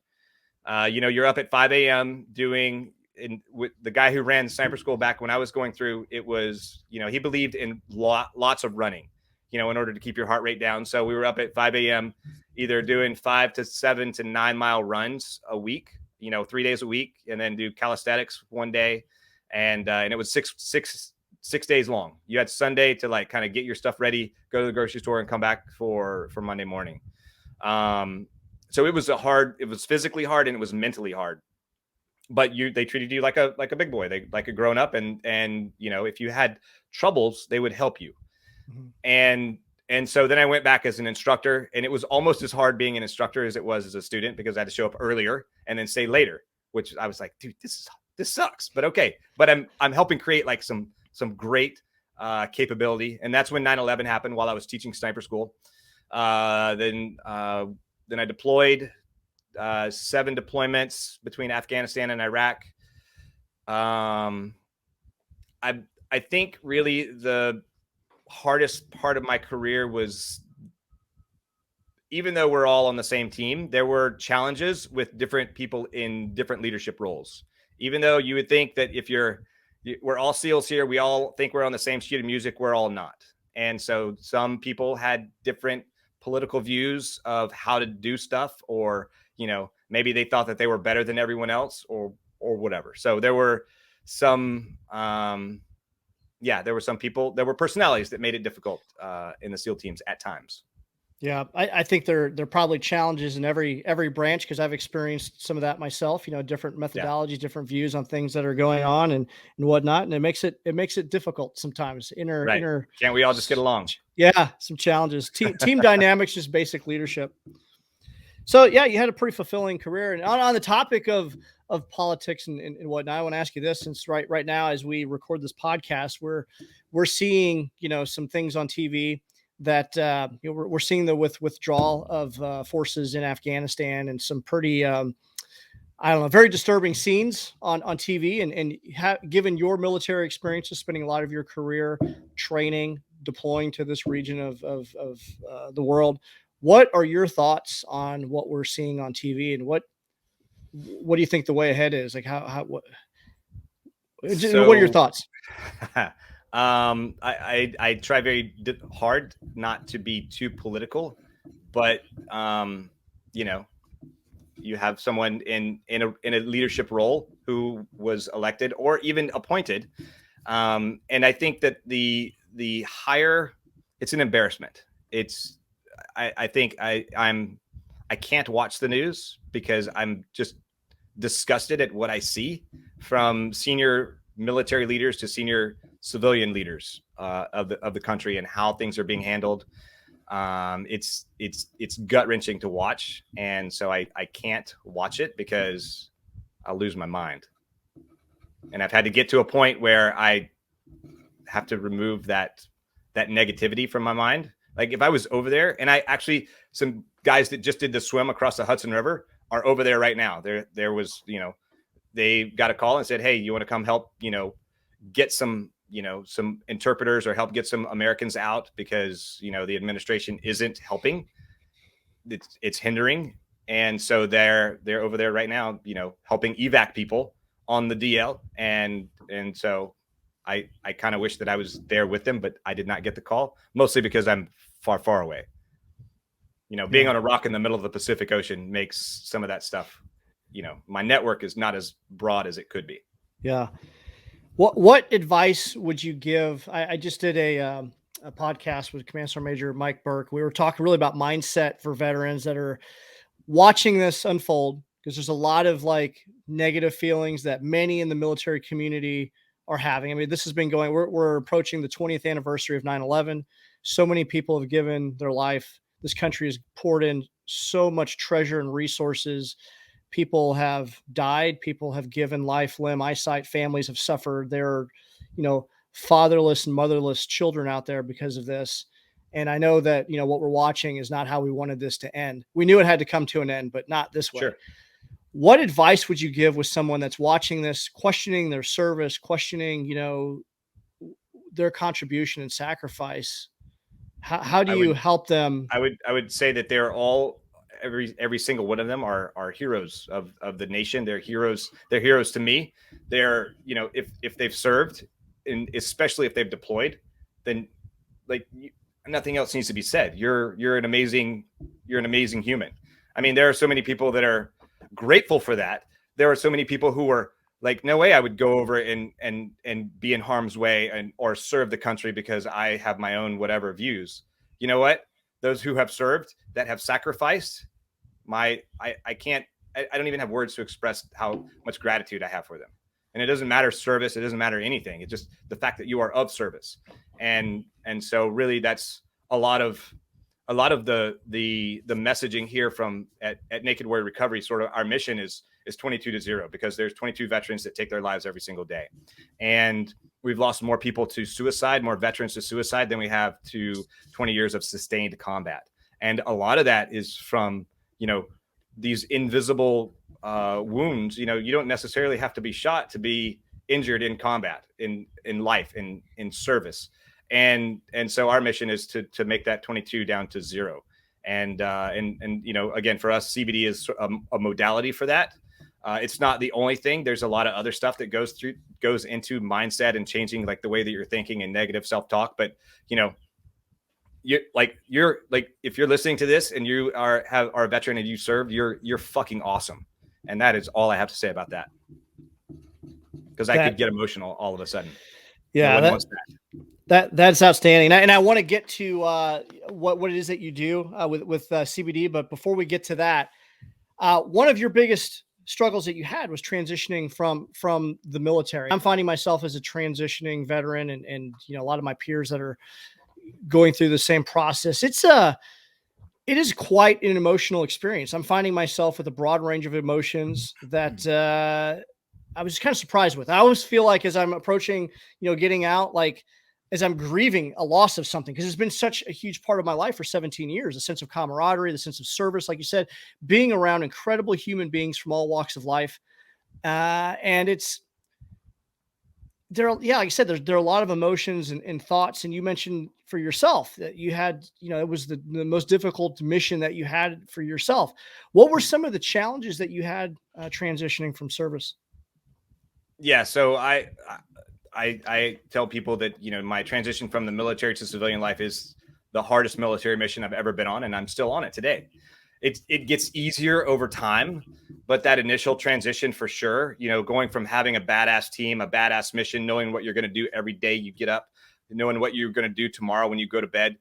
You're up at 5 a.m. doing, with the guy who ran sniper school back when I was going through, it was, he believed in lots of running, in order to keep your heart rate down. So we were up at 5 a.m. either doing 5 to 7 to 9 mile runs a week, 3 days a week, and then do calisthenics one day. And it was six days long. You had Sunday to like kind of get your stuff ready, go to the grocery store and come back for Monday morning. So it was it was physically hard and it was mentally hard, but they treated you like a big boy, like a grown up. And if you had troubles, they would help you. Mm-hmm. And so then I went back as an instructor, and it was almost as hard being an instructor as it was as a student, because I had to show up earlier and then stay later, which I was like, dude, this sucks, but okay. But I'm helping create like some great capability. And that's when 9/11 happened while I was teaching sniper school. Then I deployed 7 deployments between Afghanistan and Iraq. I think really the hardest part of my career was, even though we're all on the same team, there were challenges with different people in different leadership roles. Even though you would think that if we're all SEALs here, we all think we're on the same sheet of music, we're all not. And so some people had different political views of how to do stuff, or, maybe they thought that they were better than everyone else or whatever. So there were some, there were some people, there were personalities that made it difficult in the SEAL teams at times. Yeah, I think there are probably challenges in every branch, because I've experienced some of that myself. Different methodologies, different views on things that are going on and whatnot, and it makes it difficult sometimes. Can't we all just get along? Yeah, some challenges. Team dynamics, just basic leadership. So yeah, you had a pretty fulfilling career. And on the topic of politics and whatnot, I want to ask you this, since right now as we record this podcast, we're seeing some things on TV that we're seeing the withdrawal of forces in Afghanistan, and some pretty very disturbing scenes on TV. And given your military experiences, spending a lot of your career training, deploying to this region of the world, what are your thoughts on what we're seeing on TV, and what do you think the way ahead is? Like what are your thoughts? I try very hard not to be too political, but you have someone in a leadership role who was elected or even appointed, and I think that the hire, it's an embarrassment. I think I can't watch the news because I'm just disgusted at what I see, from senior military leaders to senior civilian leaders of the country, and how things are being handled. It's gut wrenching to watch. And so I can't watch it because I'll lose my mind. And I've had to get to a point where I have to remove that negativity from my mind. Like if I was over there, and some guys that just did the swim across the Hudson River are over there right now. There was, they got a call and said, hey, you want to come help, get some, some interpreters or help get some Americans out because, the administration isn't helping. It's hindering. And so they're over there right now, helping evac people on the DL. And so I kind of wish that I was there with them, but I did not get the call, mostly because I'm far, far away. Being on a rock in the middle of the Pacific Ocean makes some of that stuff, my network is not as broad as it could be. Yeah. What advice would you give? I just did a podcast with Command Sergeant Major Mike Burke. We were talking really about mindset for veterans that are watching this unfold, because there's a lot of like negative feelings that many in the military community are having. I mean, this has been going, we're approaching the 20th anniversary of 9/11. So many people have given their life. This country has poured in so much treasure and resources. People have died. People have given life, limb, eyesight. Families have suffered. There are, fatherless and motherless children out there because of this. And I know that, what we're watching is not how we wanted this to end. We knew it had to come to an end, but not this way. Sure. What advice would you give with someone that's watching this, questioning their service, questioning, their contribution and sacrifice? How do you help them? I would say that they're all, every single one of them are heroes of the nation. They're heroes. They're heroes to me. They're, if they've served, and especially if they've deployed, then nothing else needs to be said. You're an amazing human. I mean, there are so many people that are grateful for that. There are so many people who are like, no way I would go over and be in harm's way or serve the country because I have my own whatever views. You know what? Those who have served, that have sacrificed, I don't even have words to express how much gratitude I have for them. And it doesn't matter service. It doesn't matter anything. It's just the fact that you are of service. And so really that's a lot of the messaging here from at Naked Warrior Recovery. Sort of our mission is 22-0, because there's 22 veterans that take their lives every single day. And we've lost more people to suicide, more veterans to suicide than we have to 20 years of sustained combat. And a lot of that is from, these invisible wounds. You don't necessarily have to be shot to be injured in combat, in life, in service. And so our mission is to make that 22 down to 0. And again, for us, CBD is a modality for that. It's not the only thing. There's a lot of other stuff that goes into mindset and changing like the way that you're thinking and negative self-talk. But, if you're listening to this and you are a veteran and you served, you're fucking awesome. And that is all I have to say about that. Because I could get emotional all of a sudden. Yeah, that's outstanding. And I want to get to what it is that you do with CBD. But before we get to that, one of your biggest struggles that you had was transitioning from the military. I'm finding myself as a transitioning veteran, and a lot of my peers that are going through the same process. It is quite an emotional experience. I'm finding myself with a broad range of emotions that I was kind of surprised with. I always feel like as I'm approaching, getting out, like as I'm grieving a loss of something, because it's been such a huge part of my life for 17 years, the sense of camaraderie, the sense of service, like you said, being around incredible human beings from all walks of life. And like I said, there are a lot of emotions and thoughts. And you mentioned for yourself that you had, it was the most difficult mission that you had for yourself. What were some of the challenges that you had transitioning from service? Yeah. So I tell people that, my transition from the military to civilian life is the hardest military mission I've ever been on. And I'm still on it today. It gets easier over time, but that initial transition for sure, going from having a badass team, a badass mission, knowing what you're going to do every day you get up, knowing what you're going to do tomorrow when you go to bed,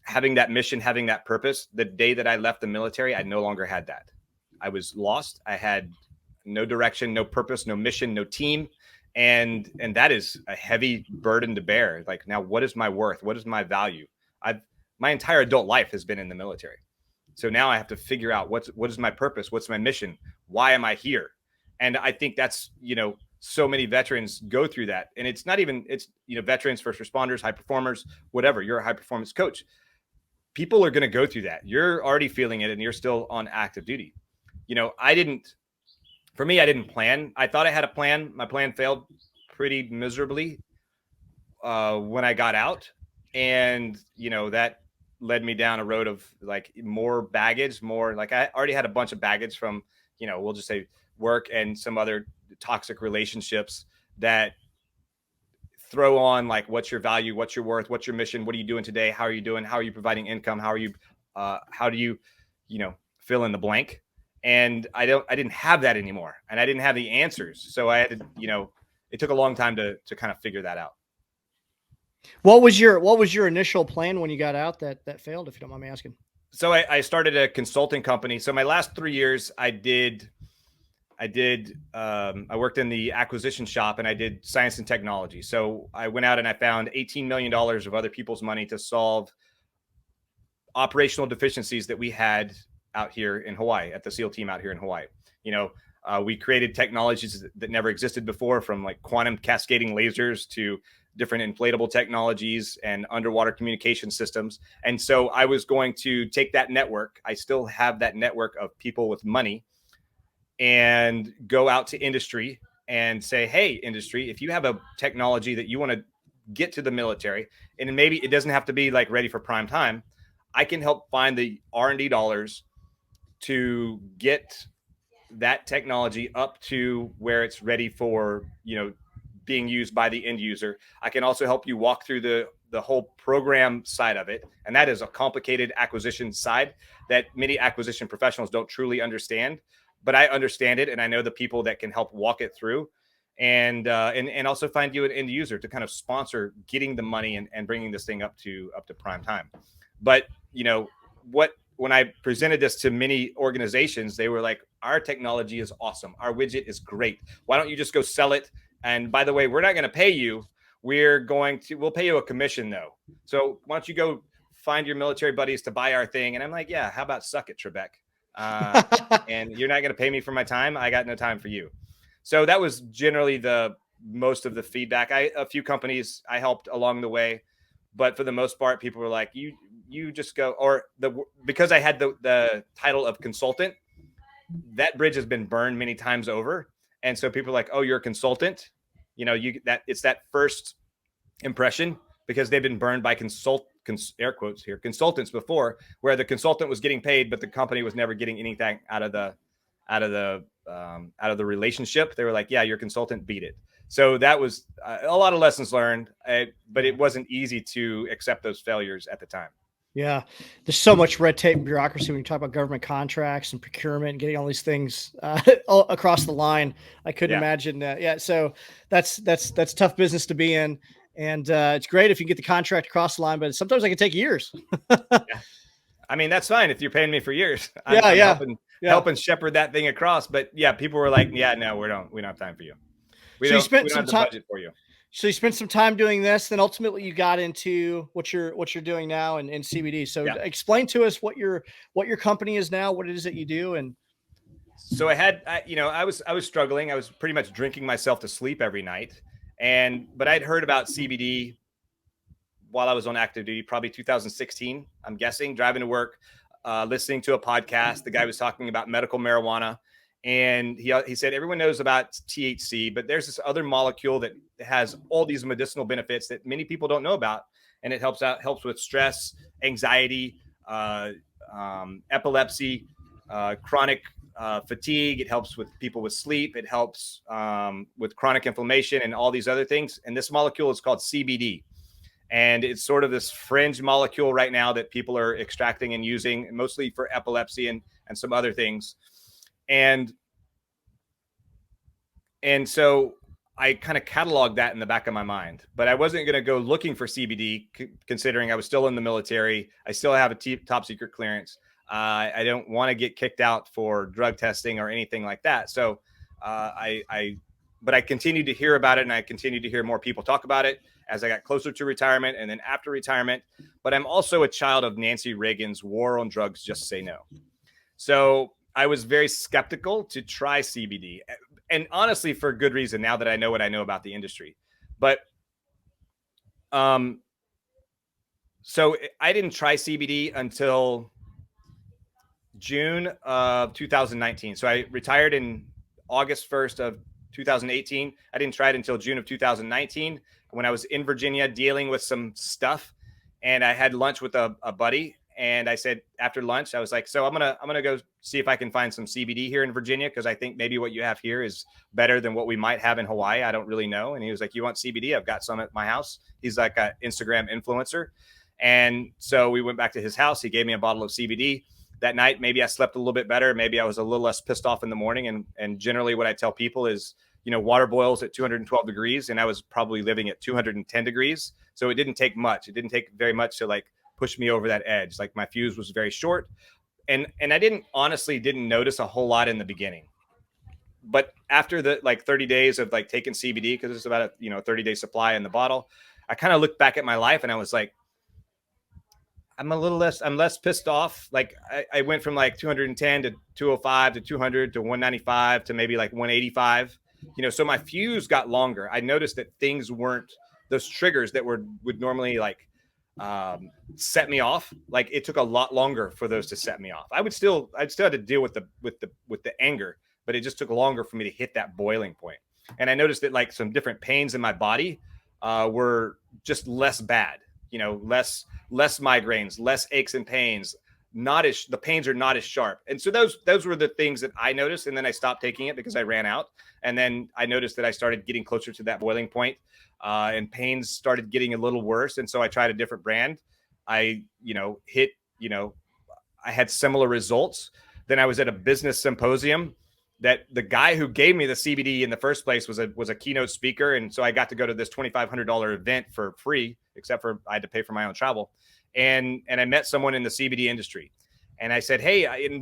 having that mission, having that purpose. The day that I left the military, I no longer had that. I was lost. I had no direction, no purpose, no mission, no team. And that is a heavy burden to bear. Like, now what is my worth? What is my value? My entire adult life has been in the military. So now I have to figure out what is my purpose? What's my mission? Why am I here? And I think that's, so many veterans go through that. And it's not even, veterans, first responders, high performers, whatever. You're a high performance coach. People are going to go through that. You're already feeling it and you're still on active duty. I didn't For me, I didn't plan. I thought I had a plan. My plan failed pretty miserably when I got out. And, that led me down a road of like more baggage, more like I already had a bunch of baggage from, we'll just say work and some other toxic relationships that throw on like, what's your value, what's your worth, what's your mission, what are you doing today, how are you doing, how are you providing income, how do you fill in the blank. And I didn't have that anymore, and I didn't have the answers, so I had to, it took a long time to kind of figure that out. What was your initial plan when you got out that failed, if you don't mind me asking? So I started a consulting company. So my last 3 years I worked in the acquisition shop, and I did science and technology. So I went out and I found $18 million of other people's money to solve operational deficiencies that we had out here in Hawaii at the SEAL team out here in Hawaii. We created technologies that never existed before, from like quantum cascading lasers to different inflatable technologies and underwater communication systems. And so I was going to take that network. I still have that network of people with money, and go out to industry and say, hey, industry, if you have a technology that you want to get to the military, and maybe it doesn't have to be like ready for prime time, I can help find the R&D dollars to get that technology up to where it's ready for, being used by the end user. I can also help you walk through the whole program side of it. And that is a complicated acquisition side that many acquisition professionals don't truly understand, but I understand it. And I know the people that can help walk it through, and also find you an end user to kind of sponsor getting the money and bringing this thing up to prime time. But when I presented this to many organizations, they were like, our technology is awesome. Our widget is great. Why don't you just go sell it? And by the way, we're not going to pay you. We'll pay you a commission though. So why don't you go find your military buddies to buy our thing? And I'm like, yeah, how about suck it, Trebek? And you're not going to pay me for my time. I got no time for you. So that was generally the most of the feedback. A few companies I helped along the way, but for the most part, people were like, you just go, because I had the title of consultant, that bridge has been burned many times over. And so people are like, oh, you're a consultant. It's that first impression, because they've been burned by air quotes here, consultants before, where the consultant was getting paid, but the company was never getting anything out of the relationship. They were like, yeah, you're a consultant, beat it. So that was a lot of lessons learned, but it wasn't easy to accept those failures at the time. Yeah. There's so much red tape and bureaucracy when you talk about government contracts and procurement and getting all these things across the line. I couldn't imagine that. Yeah. So that's tough business to be in. And it's great if you get the contract across the line, but sometimes it can take years. Yeah. I mean, that's fine if you're paying me for years. I'm helping shepherd that thing across. But yeah, people were like, yeah, no, we don't have time for you. We don't have the budget for you. So you spent some time doing this, then ultimately you got into what you're doing now in CBD. So explain to us what your company is now, what it is that you do. And so I was struggling. I was pretty much drinking myself to sleep every night. But I'd heard about CBD while I was on active duty, probably 2016, I'm guessing, driving to work, listening to a podcast. The guy was talking about medical marijuana. And he said, everyone knows about THC, but there's this other molecule that has all these medicinal benefits that many people don't know about. And it helps with stress, anxiety, epilepsy, chronic fatigue. It helps with people with sleep. It helps with chronic inflammation and all these other things. And this molecule is called CBD. And it's sort of this fringe molecule right now that people are extracting and using mostly for epilepsy and some other things. And so I kind of cataloged that in the back of my mind, but I wasn't going to go looking for CBD, considering I was still in the military. I still have a top secret clearance. I don't want to get kicked out for drug testing or anything like that. So but I continued to hear about it, and I continued to hear more people talk about it as I got closer to retirement and then after retirement. But I'm also a child of Nancy Reagan's War on Drugs, Just Say No. So I was very skeptical to try CBD, and honestly, for good reason, now that I know what I know about the industry. But so I didn't try CBD until June of 2019. So I retired in August 1st of 2018. I didn't try it until June of 2019 when I was in Virginia dealing with some stuff, and I had lunch with a buddy. And I said after lunch, I was like, so I'm gonna go see if I can find some CBD here in Virginia, because I think maybe what you have here is better than what we might have in Hawaii. I don't really know. And he was like, you want CBD? I've got some at my house. He's like an Instagram influencer. And so we went back to his house. He gave me a bottle of CBD. That night, maybe I slept a little bit better. Maybe I was a little less pissed off in the morning. And generally what I tell people is, water boils at 212 degrees, and I was probably living at 210 degrees. So it didn't take much. It didn't take very much to push me over that edge. Like my fuse was very short, and I honestly didn't notice a whole lot in the beginning. But after the 30 days of taking CBD, because it's about a 30-day supply in the bottle, I kind of looked back at my life and I was like, I'm less pissed off. Like I went from 210 to 205 to 200 to 195 to maybe 185. So my fuse got longer. I noticed that things weren't those triggers that would normally set me off. It took a lot longer for those to set me off. I'd still have to deal with the anger, but it just took longer for me to hit that boiling point. And I noticed that some different pains in my body were just less bad, less migraines, less aches and pains, the pains are not as sharp. And so those were the things that I noticed. And then I stopped taking it because I ran out. And then I noticed that I started getting closer to that boiling point, and pains started getting a little worse. And so I tried a different brand. I had similar results. Then I was at a business symposium that the guy who gave me the CBD in the first place was a keynote speaker. And so I got to go to this $2,500 event for free, except for I had to pay for my own travel. And I met someone in the CBD industry, and I said, hey, I'm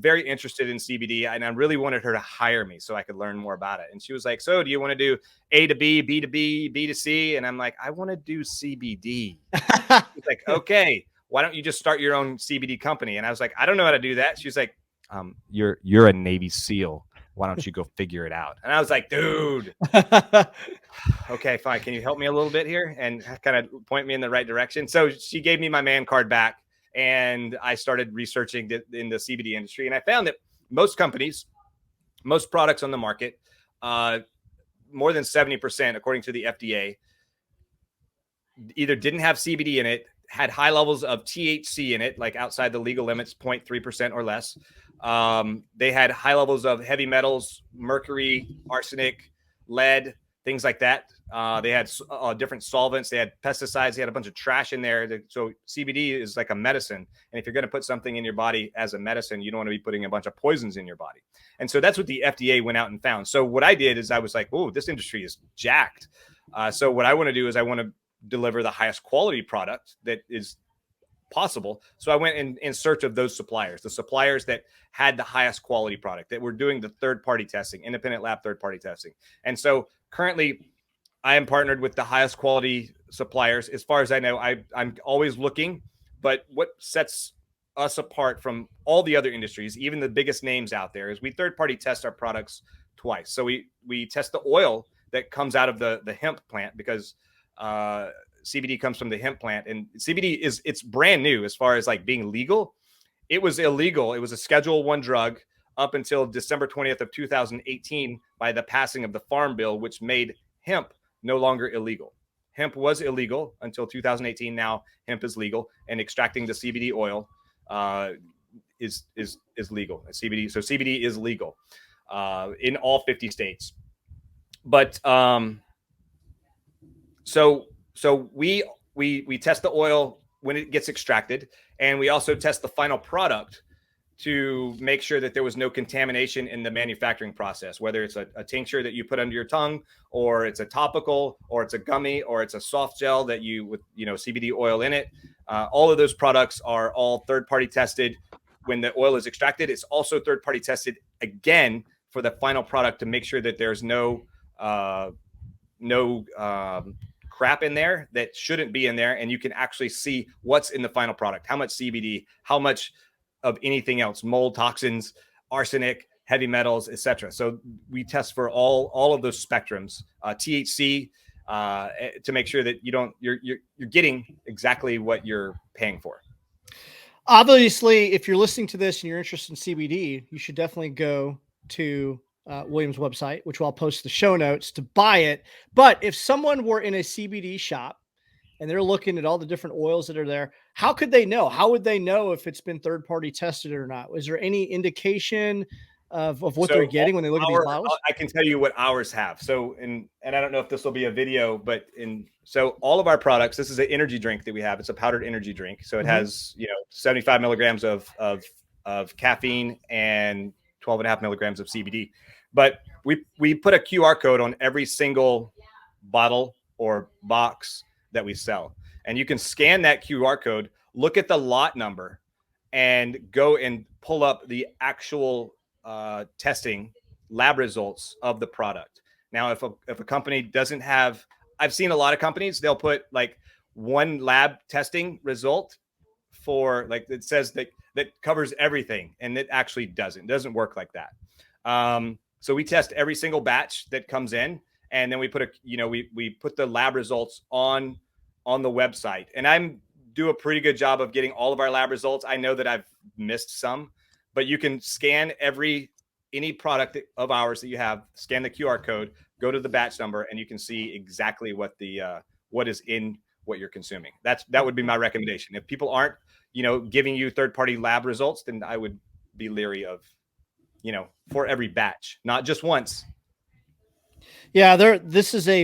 very interested in CBD, and I really wanted her to hire me so I could learn more about it. And she was like, so do you want to do A to B, B to B, B to C? And I'm like, I want to do CBD. She's like, okay, why don't you just start your own CBD company? And I was like, I don't know how to do that. She was like, you're a Navy SEAL. Why don't you go figure it out? And I was like, dude, okay, fine. Can you help me a little bit here and kind of point me in the right direction? So she gave me my man card back, and I started researching in the CBD industry. And I found that most companies, most products on the market, more than 70%, according to the FDA, either didn't have CBD in it, had high levels of THC in it, like outside the legal limits, 0.3% or less. They had high levels of heavy metals, mercury, arsenic, lead, things like that. They had different solvents. They had pesticides. They had a bunch of trash in there. So CBD is like a medicine. And if you're going to put something in your body as a medicine, you don't want to be putting a bunch of poisons in your body. And so that's what the FDA went out and found. So what I did is I was like, oh, this industry is jacked. So what I want to do is I want to deliver the highest quality product that is possible. So I went in search of those suppliers, the suppliers that had the highest quality product, that were doing the third-party testing, independent lab third-party testing. And so currently I am partnered with the highest quality suppliers. As far as I know, I'm always looking, but what sets us apart from all the other industries, even the biggest names out there, is we third-party test our products twice. So we test the oil that comes out of the hemp plant, because CBD comes from the hemp plant, and CBD it's brand new as far as being legal. It was illegal. It was a Schedule I drug up until December 20th of 2018 by the passing of the Farm Bill, which made hemp no longer illegal. Hemp was illegal until 2018. Now hemp is legal, and extracting the CBD oil is legal. CBD, so CBD is legal in all 50 states. But So we test the oil when it gets extracted, and we also test the final product to make sure that there was no contamination in the manufacturing process, whether it's a tincture that you put under your tongue, or it's a topical, or it's a gummy, or it's a soft gel that with CBD oil in it. All of those products are all third-party tested. When the oil is extracted, it's also third-party tested again for the final product to make sure that there's no crap in there that shouldn't be in there, and you can actually see what's in the final product, how much CBD, how much of anything else, mold, toxins, arsenic, heavy metals, etc. So we test for all of those spectrums, THC, to make sure that you're getting exactly what you're paying for. Obviously, if you're listening to this and you're interested in CBD, you should definitely go to William's website, which I'll post the show notes to buy it. But if someone were in a CBD shop and they're looking at all the different oils that are there, how could they know? How would they know if it's been third-party tested or not? Is there any indication of what they're getting when they look at these bottles? I can tell you what ours have. So, and I don't know if this will be a video, but so all of our products, this is an energy drink that we have. It's a powdered energy drink. So it has, 75 milligrams of caffeine and 12.5 milligrams of CBD. But we put a QR code on every single bottle or box that we sell. And you can scan that QR code, look at the lot number, and go and pull up the actual testing lab results of the product. Now, if a company doesn't have, I've seen a lot of companies, they'll put like one lab testing result for like, it says that covers everything. And it actually doesn't work like that. So we test every single batch that comes in, and then we put we put the lab results on the website, and I'm do a pretty good job of getting all of our lab results. I know that I've missed some, but you can scan any product of ours that you have, scan the QR code, go to the batch number, and you can see exactly what what is in what you're consuming. That would be my recommendation. If people aren't, giving you third-party lab results, then I would be leery of, for every batch, not just once. Yeah, this is a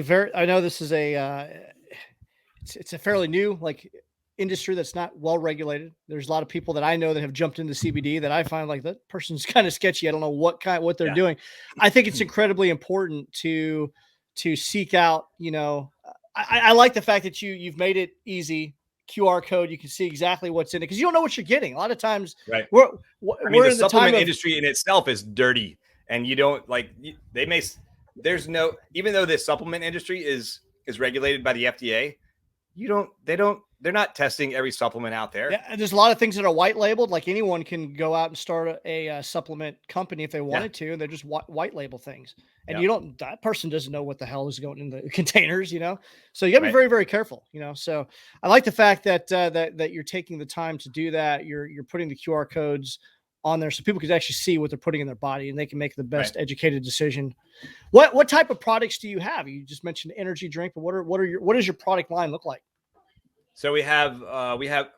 it's a fairly new industry that's not well regulated. There's a lot of people that I know that have jumped into CBD that I find like that person's kind of sketchy. I don't know what they're doing. I think it's incredibly important to seek out, I like the fact that you've made it easy. QR code, you can see exactly what's in it because you don't know what you're getting. A lot of times, right? We're the supplement industry in itself is dirty, and you don't even though the supplement industry is regulated by the FDA, they're not testing every supplement out there. Yeah, there's a lot of things that are white labeled. Like anyone can go out and start a supplement company if they wanted to, and they just white label things. And that person doesn't know what the hell is going in the containers, So you got to be very, very careful, So I like the fact that that you're taking the time to do that. You're putting the QR codes on there so people can actually see what they're putting in their body and they can make the best educated decision. What type of products do you have? You just mentioned energy drink, but what does your product line look like? So we have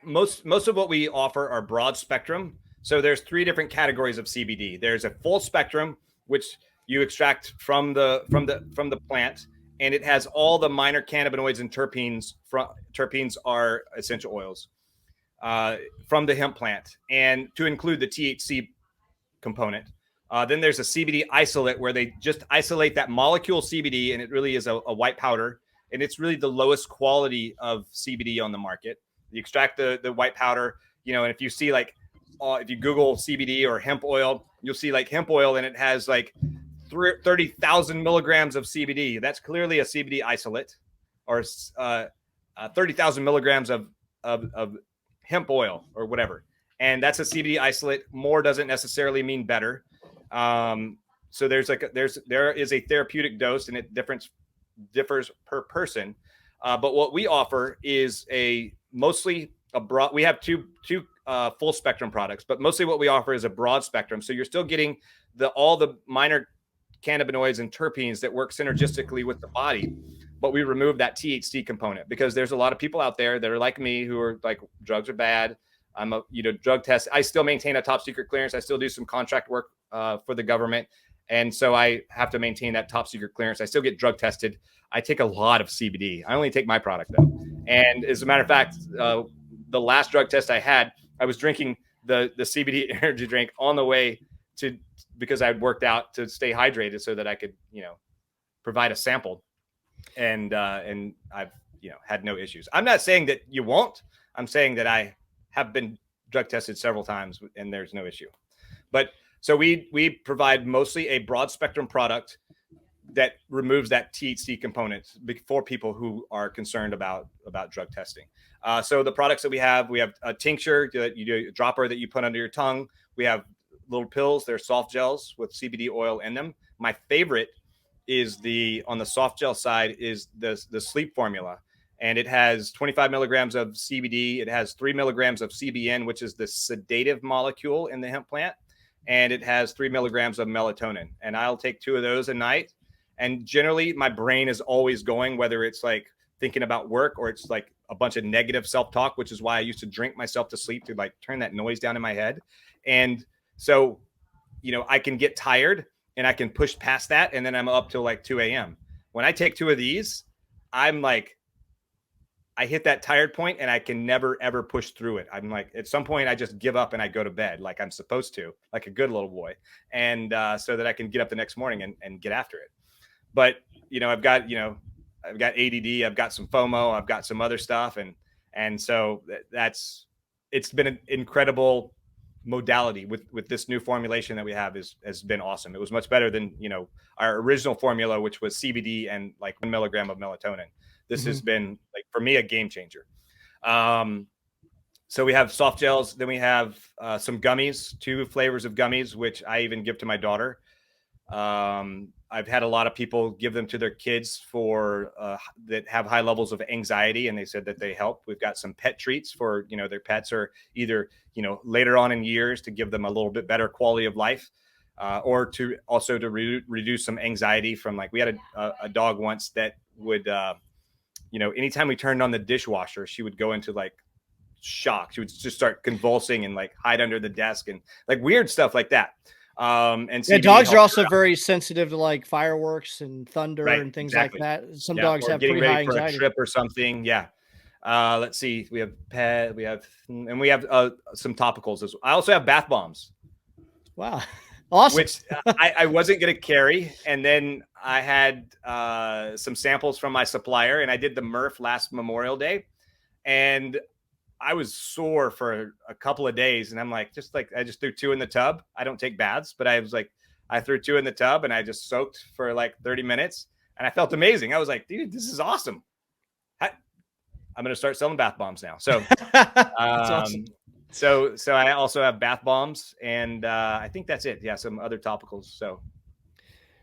most of what we offer are broad spectrum. So there's 3 different categories of CBD. There's a full spectrum, which you extract from the plant, and it has all the minor cannabinoids and terpenes. Terpenes are essential oils from the hemp plant, and to include the THC component. Then there's a CBD isolate where they just isolate that molecule CBD, and it really is a white powder. And it's really the lowest quality of CBD on the market. You extract the white powder, and if you see if you Google CBD or hemp oil, you'll see hemp oil and it has 30,000 milligrams of CBD. That's clearly a CBD isolate, or 30,000 milligrams of hemp oil or whatever. And that's a CBD isolate. More doesn't necessarily mean better. So there is a therapeutic dose, and it differs per person, but what we offer is mostly a broad. We have two full spectrum products, but mostly what we offer is a broad spectrum. So you're still getting all the minor cannabinoids and terpenes that work synergistically with the body, but we remove that THC component because there's a lot of people out there that are like me who are like, drugs are bad. I'm a drug test. I still maintain a top secret clearance. I still do some contract work for the government. And so I have to maintain that top secret clearance. I still get drug tested. I take a lot of CBD. I only take my product though. And as a matter of fact, the last drug test I had, I was drinking the CBD energy drink on the way because I'd worked out to stay hydrated so that I could, provide a sample. And I've, had no issues. I'm not saying that you won't. I'm saying that I have been drug tested several times and there's no issue. But so we provide mostly a broad spectrum product that removes that THC component for people who are concerned about drug testing. So the products that we have a tincture that you do, a dropper that you put under your tongue. We have little pills. They're soft gels with CBD oil in them. My favorite is on the soft gel side is the sleep formula. And it has 25 milligrams of CBD. It has 3 milligrams of CBN, which is the sedative molecule in the hemp plant. and it has 3 milligrams of melatonin. And I'll take 2 of those a night. And generally my brain is always going, whether it's like thinking about work or it's like a bunch of negative self-talk, which is why I used to drink myself to sleep to like turn that noise down in my head. And so, you know, I can get tired and I can push past that. And then I'm up till like 2 a.m. When I take 2 of these, I'm like, I hit that tired point and I can never, ever push through it. I'm like, at some point I just give up and I go to bed like I'm supposed to, like a good little boy. And so that I can get up the next morning and get after it. But, you know, I've got ADD, I've got some FOMO, I've got some other stuff. And so it's been an incredible modality with this new formulation that we have has been awesome. It was much better than, you know, our original formula, which was CBD and like 1 milligram of melatonin. This has been, like, for me, a game changer. So we have soft gels. Then we have some gummies, 2 flavors of gummies, which I even give to my daughter. I've had a lot of people give them to their kids for that have high levels of anxiety, and they said that they help. We've got some pet treats for, you know, their pets, or either, you know, later on in years to give them a little bit better quality of life, or to also to reduce some anxiety from, like, we had a dog once that would, you know, anytime we turned on the dishwasher, she would go into like shock. She would just start convulsing and like hide under the desk and like weird stuff like that. And yeah, dogs are also very sensitive to like fireworks and thunder and things like that. Some dogs have pretty high anxiety. For a trip or something. Yeah. Let's see. We have some topicals as well. I also have bath bombs. Wow. Awesome. Which I wasn't going to carry. And then I had some samples from my supplier, and I did the Murph last Memorial Day, and I was sore for a couple of days. And I'm like, I just threw 2 in the tub. I don't take baths, but I threw 2 in the tub and I just soaked for like 30 minutes and I felt amazing. I was like, dude, this is awesome. I'm going to start selling bath bombs now. So, that's awesome. So I also have bath bombs, and I think that's it. Yeah. Some other topicals. So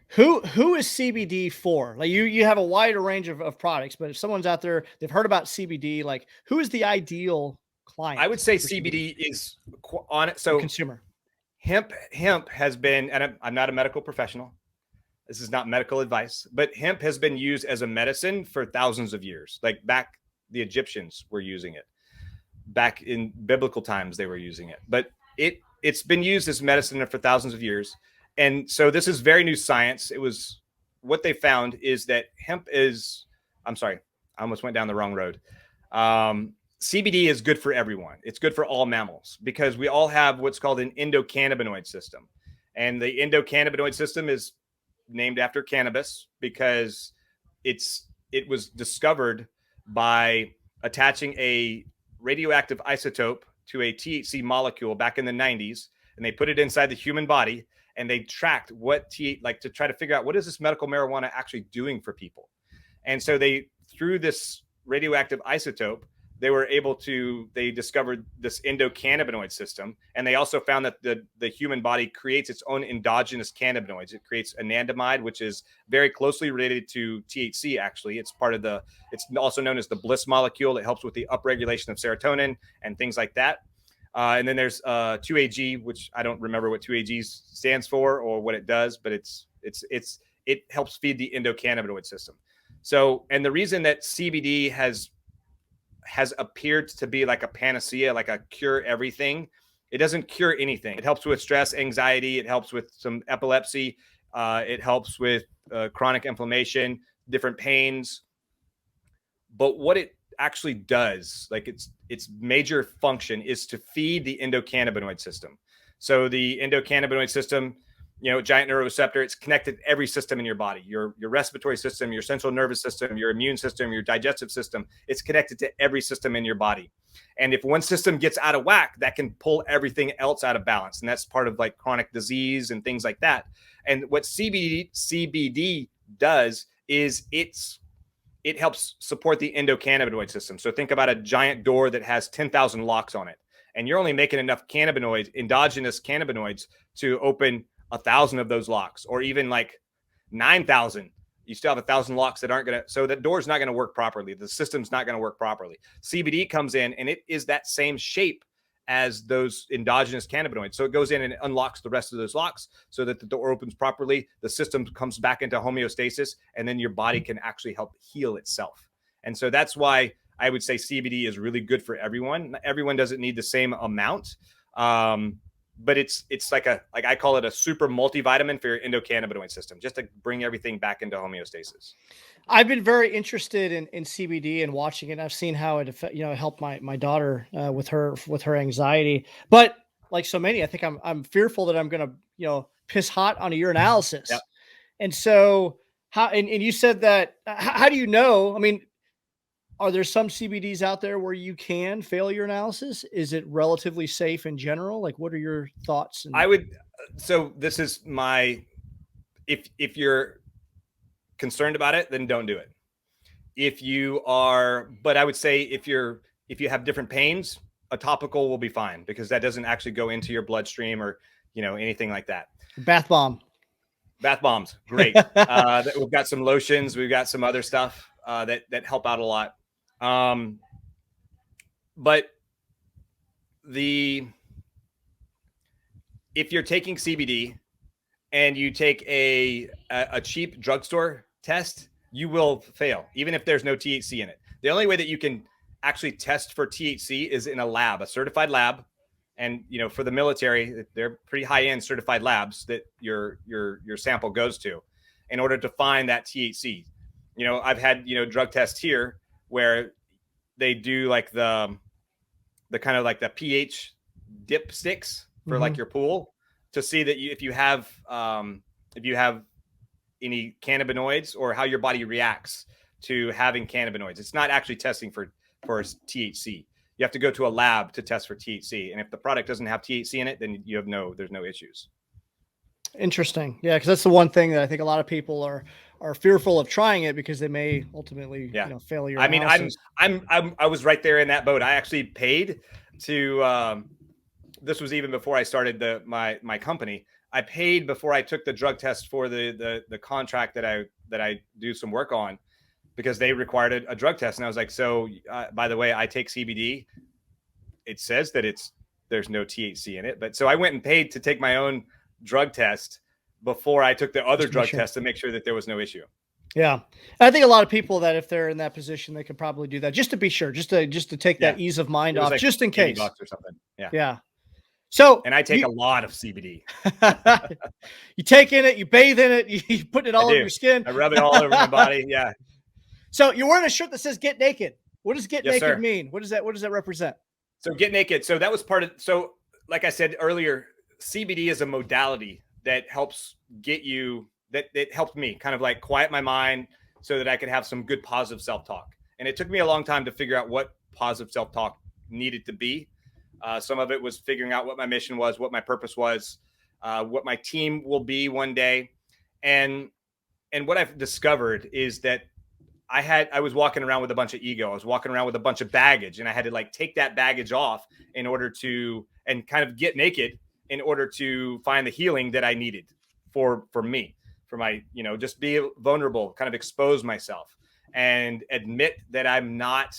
who is CBD for? Like you have a wider range of products, but if someone's out there, they've heard about CBD, like who is the ideal client? I would say CBD is on it. So consumer hemp has been, and I'm not a medical professional. This is not medical advice, but hemp has been used as a medicine for thousands of years. Like back, the Egyptians were using it. Back in biblical times, they were using it, but it's been used as medicine for thousands of years. And so this is very new science. It was what they found is that hemp is, I'm sorry, I almost went down the wrong road. CBD is good for everyone. It's good for all mammals because we all have what's called an endocannabinoid system. And the endocannabinoid system is named after cannabis because it was discovered by attaching a radioactive isotope to a THC molecule back in the 90s, and they put it inside the human body, and they tracked to try to figure out what is this medical marijuana actually doing for people. And so through this radioactive isotope, they discovered this endocannabinoid system. And they also found that the human body creates its own endogenous cannabinoids. It creates anandamide, which is very closely related to THC. Actually, it's also known as the bliss molecule. It helps with the upregulation of serotonin and things like that. And then there's 2-AG, which I don't remember what 2-AG stands for or what it does, but it helps feed the endocannabinoid system. So, and the reason that CBD has appeared to be like a panacea, like a cure everything, it doesn't cure anything. It helps with stress, anxiety. It helps with some epilepsy. It helps with chronic inflammation, different pains. But what it actually does, like its major function is to feed the endocannabinoid system. So the endocannabinoid system, giant neuroreceptor, it's connected to every system in your body, your respiratory system, your central nervous system, your immune system, your digestive system. It's connected to every system in your body. And if one system gets out of whack, that can pull everything else out of balance. And that's part of like chronic disease and things like that. And what CBD does is it helps support the endocannabinoid system. So think about a giant door that has 10,000 locks on it, and you're only making enough endogenous cannabinoids to open 1,000 of those locks, or even like 9,000. You still have 1,000 locks that aren't so that door's not going to work properly. The system's not going to work properly. CBD comes in and it is that same shape as those endogenous cannabinoids. So it goes in and it unlocks the rest of those locks so that the door opens properly, the system comes back into homeostasis, and then your body can actually help heal itself. And so that's why I would say CBD is really good for everyone. Everyone doesn't need the same amount. But it's like I call it a super multivitamin for your endocannabinoid system, just to bring everything back into homeostasis. I've been very interested in CBD and watching it. I've seen how it helped my daughter with her anxiety. But like so many, I think I'm fearful that I'm going to piss hot on a urinalysis. Yep. And so how and you said that how do you know? I mean, are there some CBDs out there where you can fail urinalysis? Is it relatively safe in general? Like, what are your thoughts? So this is if you're concerned about it, then don't do it. But I would say if you have different pains, a topical will be fine, because that doesn't actually go into your bloodstream or, anything like that. Bath bombs. Great. We've got some lotions. We've got some other stuff that help out a lot. But if you're taking CBD and you take a cheap drugstore test, you will fail, even if there's no THC in it. The only way that you can actually test for THC is in a lab, a certified lab. And, for the military, they're pretty high-end certified labs that your sample goes to in order to find that THC. I've had, drug tests here where they do like the kind of like the pH dipsticks for like your pool to see that if you have any cannabinoids or how your body reacts to having cannabinoids. It's not actually testing for THC. You have to go to a lab to test for THC. And if the product doesn't have THC in it, then there's no issues. Interesting. Yeah. Cause that's the one thing that I think a lot of people are fearful of trying it, because they may ultimately, fail your analysis. I mean, I was right there in that boat. I actually paid to, this was even before I started my company. I paid before I took the drug test for the contract that I do some work on, because they required a drug test. And I was like, so by the way, I take CBD. It says that there's no THC in it. But so I went and paid to take my own drug test before I took the other drug test to make sure that there was no issue. Yeah. I think a lot of people that if they're in that position, they could probably do that just to be sure, just to take that ease of mind off, like just in case or something. Yeah. Yeah. So, and I take a lot of CBD. You take in it, you bathe in it, you put it all over your skin. I rub it all over my body. Yeah. So you're wearing a shirt that says "Get Naked." What does "Get Naked" mean? What does that represent? So "Get Naked." So that was part of. So like I said earlier, CBD is a modality that helps get you. That helped me kind of like quiet my mind so that I could have some good positive self-talk. And it took me a long time to figure out what positive self-talk needed to be. Some of it was figuring out what my mission was, what my purpose was, what my team will be one day. And what I've discovered is that I was walking around with a bunch of ego. I was walking around with a bunch of baggage, and I had to like take that baggage off in order to, and kind of get naked in order to find the healing that I needed for me, for my, just be vulnerable, kind of expose myself and admit that I'm not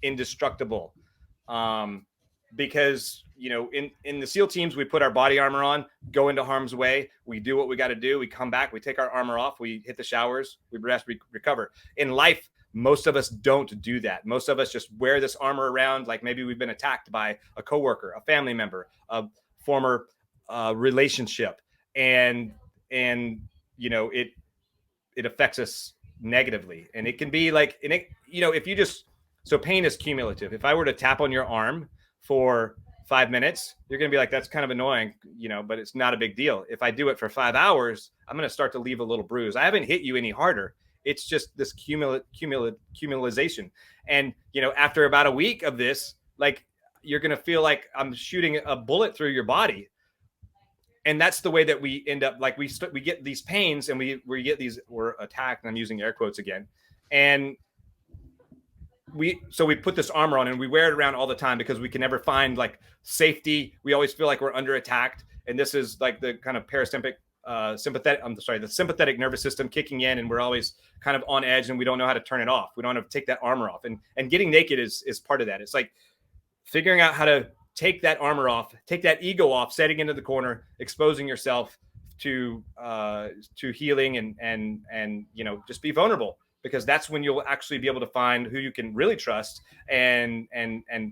indestructible. Because, in the SEAL teams, we put our body armor on, go into harm's way. We do what we got to do. We come back, we take our armor off, we hit the showers, we rest, we recover. In life, most of us don't do that. Most of us just wear this armor around. Like maybe we've been attacked by a coworker, a family member, a former relationship. And it affects us negatively. And it can be like, if you just, so pain is cumulative. If I were to tap on your arm for 5 minutes, you're going to be like, that's kind of annoying, but it's not a big deal. If I do it for 5 hours, I'm going to start to leave a little bruise. I haven't hit you any harder. It's just this cumulation. And, after about a week of this, like you're going to feel like I'm shooting a bullet through your body. And that's the way that we end up, like we get these pains, and we get these, we're attacked, and I'm using air quotes again. And we put this armor on, and we wear it around all the time because we can never find like safety. We always feel like we're under attack. And this is like the kind of the sympathetic nervous system kicking in, and we're always kind of on edge, and we don't know how to turn it off. We don't know how to take that armor off. And getting naked is part of that. It's like figuring out how to take that armor off, take that ego off, setting into the corner, exposing yourself to healing and just be vulnerable, because that's when you'll actually be able to find who you can really trust and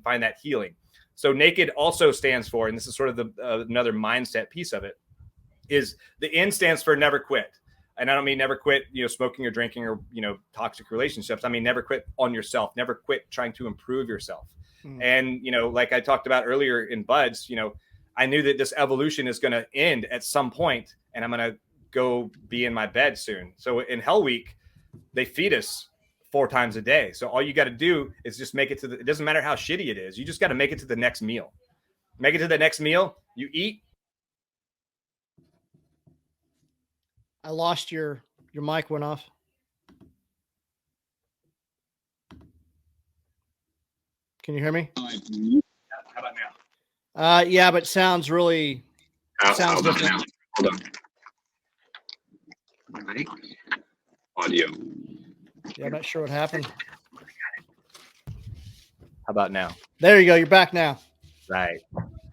find that healing. So naked also stands for, and this is sort of the another mindset piece of it, is the N stands for never quit. And I don't mean never quit, smoking or drinking or, toxic relationships. I mean, never quit on yourself, never quit trying to improve yourself. And, like I talked about earlier in Budge, I knew that this evolution is going to end at some point, and I'm going to go be in my bed soon. So in Hell Week, they feed us 4 times a day. So all you got to do is just make it to it doesn't matter how shitty it is. You just got to make it to the next meal. Make it to the next meal. You eat. I lost your mic went off. Can you hear me? How about now? Yeah, but sounds really sounds different. Now? Hold on. Mic, audio. Yeah, I'm not sure what happened. How about now? There you go. You're back now. Right.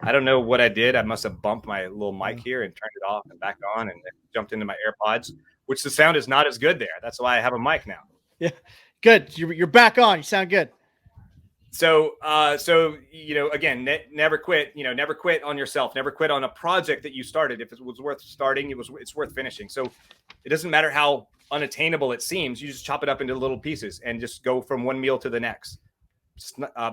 I don't know what I did. I must have bumped my little mic here and turned it off and back on, and then jumped into my AirPods, which the sound is not as good there. That's why I have a mic now. Yeah, good. You're back on. You sound good. So again, never quit. Never quit on yourself. Never quit on a project that you started. If it was worth starting, it's worth finishing. So it doesn't matter how unattainable it seems. You just chop it up into little pieces and just go from one meal to the next.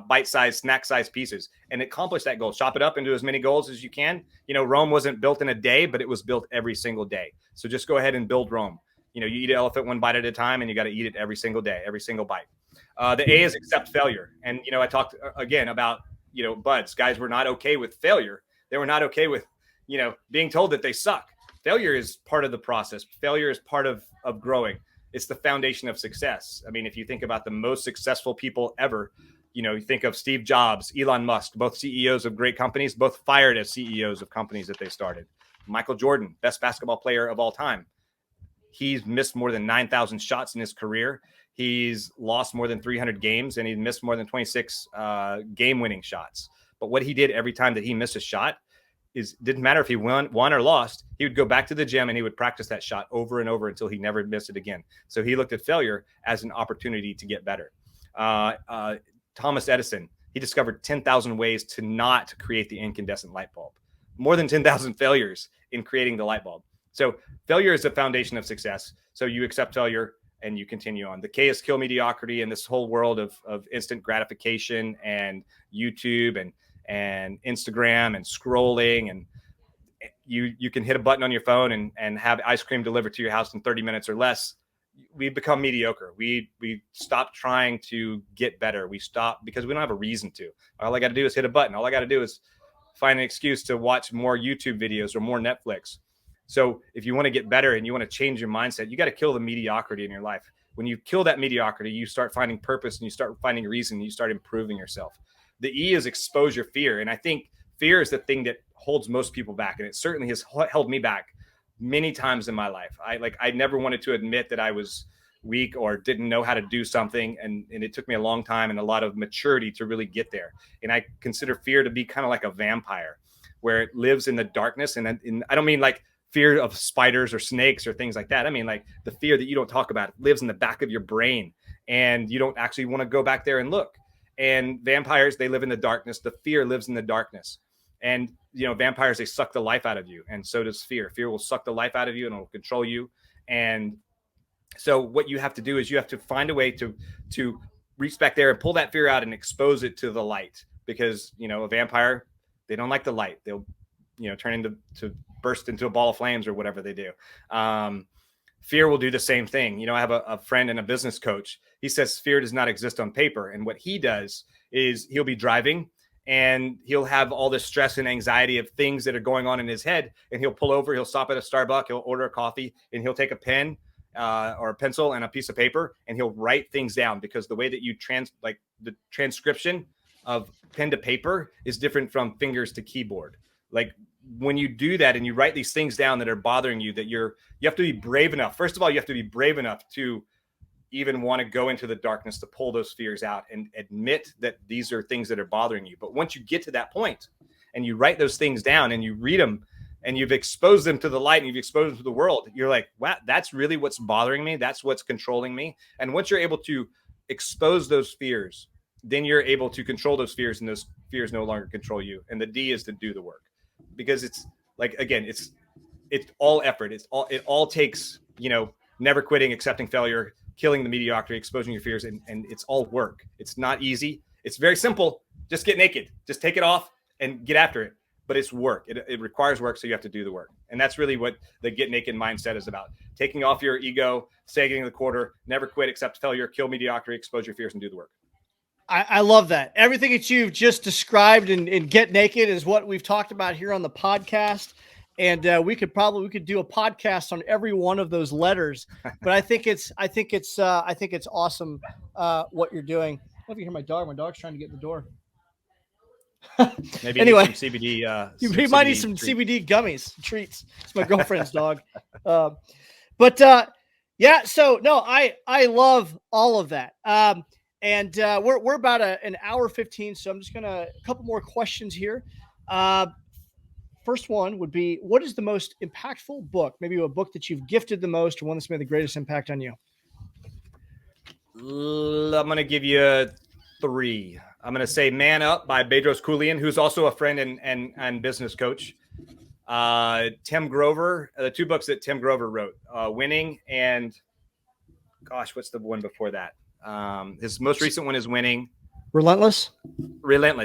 Bite-sized, snack-sized pieces, and accomplish that goal. Chop it up into as many goals as you can. Rome wasn't built in a day, but it was built every single day. So just go ahead and build Rome. You eat an elephant one bite at a time, and you got to eat it every single day, every single bite. The A is accept failure. And, I talked again about, Budge. Guys were not okay with failure. They were not okay with, being told that they suck. Failure is part of the process. Failure is part of growing. It's the foundation of success. I mean, if you think about the most successful people ever, you think of Steve Jobs, Elon Musk, both CEOs of great companies, both fired as CEOs of companies that they started. Michael Jordan, best basketball player of all time. He's missed more than 9,000 shots in his career. He's lost more than 300 games, and he missed more than 26 game-winning shots. But what he did every time that he missed a shot didn't matter if he won or lost. He would go back to the gym and he would practice that shot over and over until he never missed it again. So he looked at failure as an opportunity to get better. Thomas Edison, he discovered 10,000 ways to not create the incandescent light bulb. More than 10,000 failures in creating the light bulb. So failure is the foundation of success. So you accept failure and you continue on. The K is kill mediocrity, and this whole world of instant gratification and YouTube and Instagram and scrolling, and you can hit a button on your phone and have ice cream delivered to your house in 30 minutes or less. We become mediocre. We stop trying to get better. We stop because we don't have a reason to. All I got to do is hit a button. All I got to do is find an excuse to watch more YouTube videos or more Netflix. So if you want to get better and you want to change your mindset, you got to kill the mediocrity in your life. When you kill that mediocrity, you start finding purpose and you start finding reason. And you start improving yourself. The E is expose your fear. And I think fear is the thing that holds most people back. And it certainly has held me back many times in my life. I never wanted to admit that I was weak or didn't know how to do something. And it took me a long time and a lot of maturity to really get there. And I consider fear to be kind of like a vampire where it lives in the darkness. And I don't mean like fear of spiders or snakes or things like that. I mean, like the fear that you don't talk about, it lives in the back of your brain and you don't actually want to go back there and look. And vampires, they live in the darkness. The fear lives in the darkness. And, vampires, they suck the life out of you. And so does fear. Fear will suck the life out of you and it will control you. And so what you have to do is you have to find a way to reach back there and pull that fear out and expose it to the light. Because, a vampire, they don't like the light. They'll, turn to burst into a ball of flames or whatever they do. Fear will do the same thing. I have a friend and a business coach. He says fear does not exist on paper. And what he does is he'll be driving and he'll have all this stress and anxiety of things that are going on in his head. And he'll pull over, he'll stop at a Starbucks, he'll order a coffee, and he'll take a pen or a pencil and a piece of paper, and he'll write things down, because the way that you the transcription of pen to paper is different from fingers to keyboard. Like when you do that and you write these things down that are bothering you, that you have to be brave enough. First of all, you have to be brave enough to even want to go into the darkness to pull those fears out and admit that these are things that are bothering you. But once you get to that point and you write those things down and you read them and you've exposed them to the light and you've exposed them to the world, you're like, wow, that's really what's bothering me. That's what's controlling me. And once you're able to expose those fears, then you're able to control those fears, and those fears no longer control you. And the D is to do the work, because it's like, again, it's all effort. It all takes, never quitting, accepting failure, killing the mediocrity, exposing your fears. And it's all work. It's not easy. It's very simple. Just get naked, just take it off and get after it. But it's work. It requires work. So you have to do the work. And that's really what the get naked mindset is about. Taking off your ego, sagging the quarter, never quit, accept failure, kill mediocrity, expose your fears, and do the work. I love that. Everything that you've just described in Get Naked is what we've talked about here on the podcast. And we could do a podcast on every one of those letters. But I think it's awesome what you're doing. I don't know if you hear my dog. My dog's trying to get in the door. Maybe anyway, some CBD. You might need some CBD gummies, treats. It's my girlfriend's dog. Yeah. So no, I love all of that. And we're about an hour 15. So I'm just a couple more questions here. First one would be, what is the most impactful book? Maybe a book that you've gifted the most, or one that's made the greatest impact on you. I'm going to give you 3. I'm going to say Man Up by Bedros Keuilian, who's also a friend and business coach. Tim Grover, the 2 books that Tim Grover wrote, Winning and, gosh, what's the one before that? His most recent one is Winning. Relentless,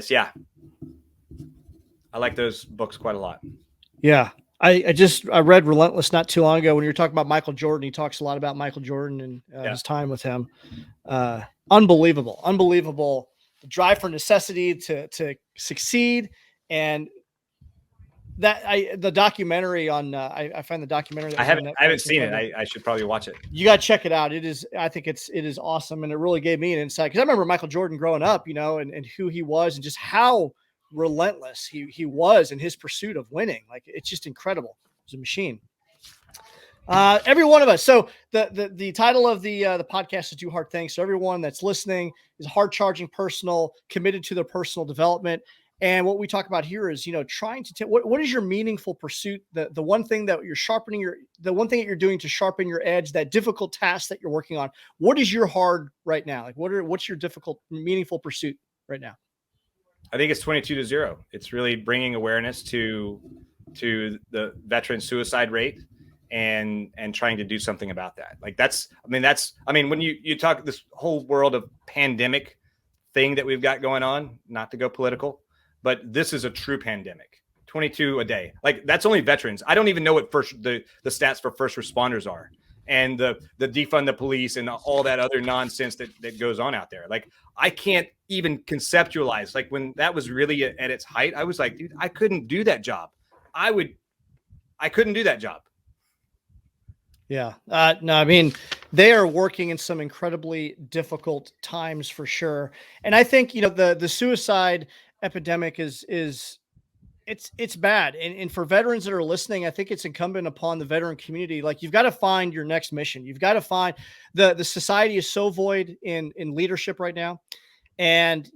yeah. I like those books quite a lot. Yeah. I read Relentless not too long ago. When you were talking about Michael Jordan, he talks a lot about Michael Jordan and his time with him. Unbelievable. The drive for necessity to succeed. And the documentary on, I find the documentary. I haven't seen it. I should probably watch it. You got to check it out. I think it is awesome. And it really gave me an insight, because I remember Michael Jordan growing up, and who he was and just how relentless he was in his pursuit of winning. Like, it's just incredible. He's a machine. Every one of us. So the title of the podcast is Do Hard Things. So everyone that's listening is hard charging, personal, committed to their personal development. And what we talk about here is, trying to what is your meaningful pursuit? The one thing that you're sharpening the one thing that you're doing to sharpen your edge, that difficult task that you're working on. What is your hard right now? Like, what's your difficult, meaningful pursuit right now? I think it's 22-0. It's really bringing awareness to the veteran suicide rate and trying to do something about that. Like when you talk this whole world of pandemic thing that we've got going on, not to go political, but this is a true pandemic. 22 a day. Like, that's only veterans. I don't even know what the stats for first responders are, and the defund the police and all that other nonsense that goes on out there. Like, I can't even conceptualize, like, when that was really at its height, I was like, dude, I couldn't do that job. I couldn't do that job. Yeah. No, I mean, they are working in some incredibly difficult times for sure. And I think, the suicide epidemic is it's bad. And for veterans that are listening, I think it's incumbent upon the veteran community. Like, you've got to find your next mission. You've got to find the society is so void in leadership right now. And,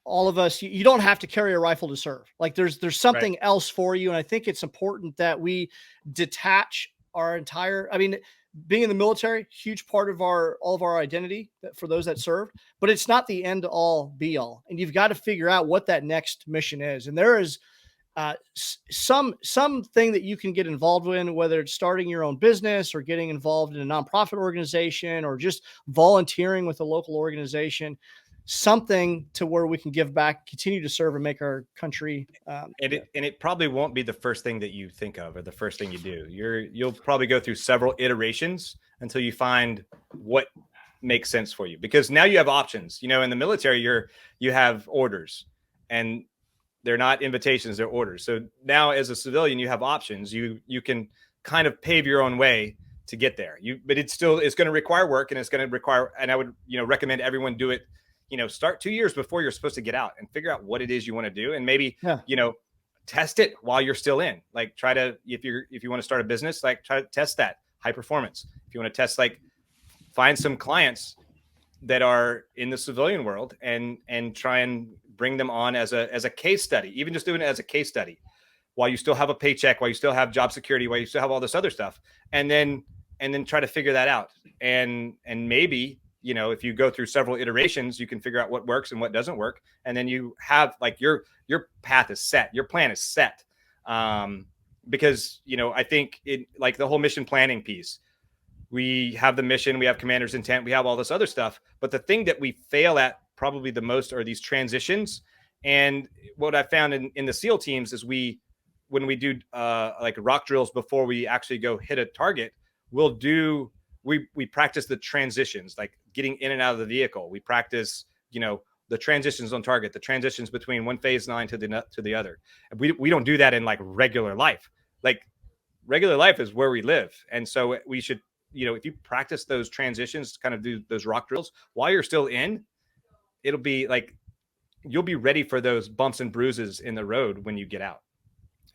all of us, you don't have to carry a rifle to serve. Like, there's something else for you. And I think it's important that we detach our entire, being in the military, huge part of all of our identity for those that serve, but it's not the end all be all. And you've got to figure out what that next mission is. And there is something that you can get involved in, whether it's starting your own business or getting involved in a nonprofit organization or just volunteering with a local organization, something to where we can give back, continue to serve, and make our country. And it probably won't be the first thing that you think of or the first thing you do. You'll probably go through several iterations until you find what makes sense for you, because now you have options. In the military, you have orders, and they're not invitations, they're orders. So now as a civilian, you have options. You can kind of pave your own way to get there. But it's going to require work, and it's going to require, and I would, recommend everyone do it. Start 2 years before you're supposed to get out and figure out what it is you want to do. And maybe, test it while you're still in. Like, try to, if you want to start a business, like, try to test that high performance. If you want to test, like, find some clients that are in the civilian world and try and bring them on as a case study, even just doing it as a case study while you still have a paycheck, while you still have job security, while you still have all this other stuff. And then try to figure that out. And maybe, if you go through several iterations, you can figure out what works and what doesn't work. And then you have like your path is set, your plan is set. Because, I think it, like the whole mission planning piece, we have the mission, we have commander's intent, we have all this other stuff. But the thing that we fail at probably the most are these transitions. And what I found in the SEAL teams is when we do like rock drills before we actually go hit a target, we practice the transitions, like getting in and out of the vehicle. We practice, the transitions on target, the transitions between one phase 9 to the other. We don't do that in like regular life. Like regular life is where we live. And so we should, if you practice those transitions, kind of do those rock drills while you're still in, it'll be like, you'll be ready for those bumps and bruises in the road when you get out.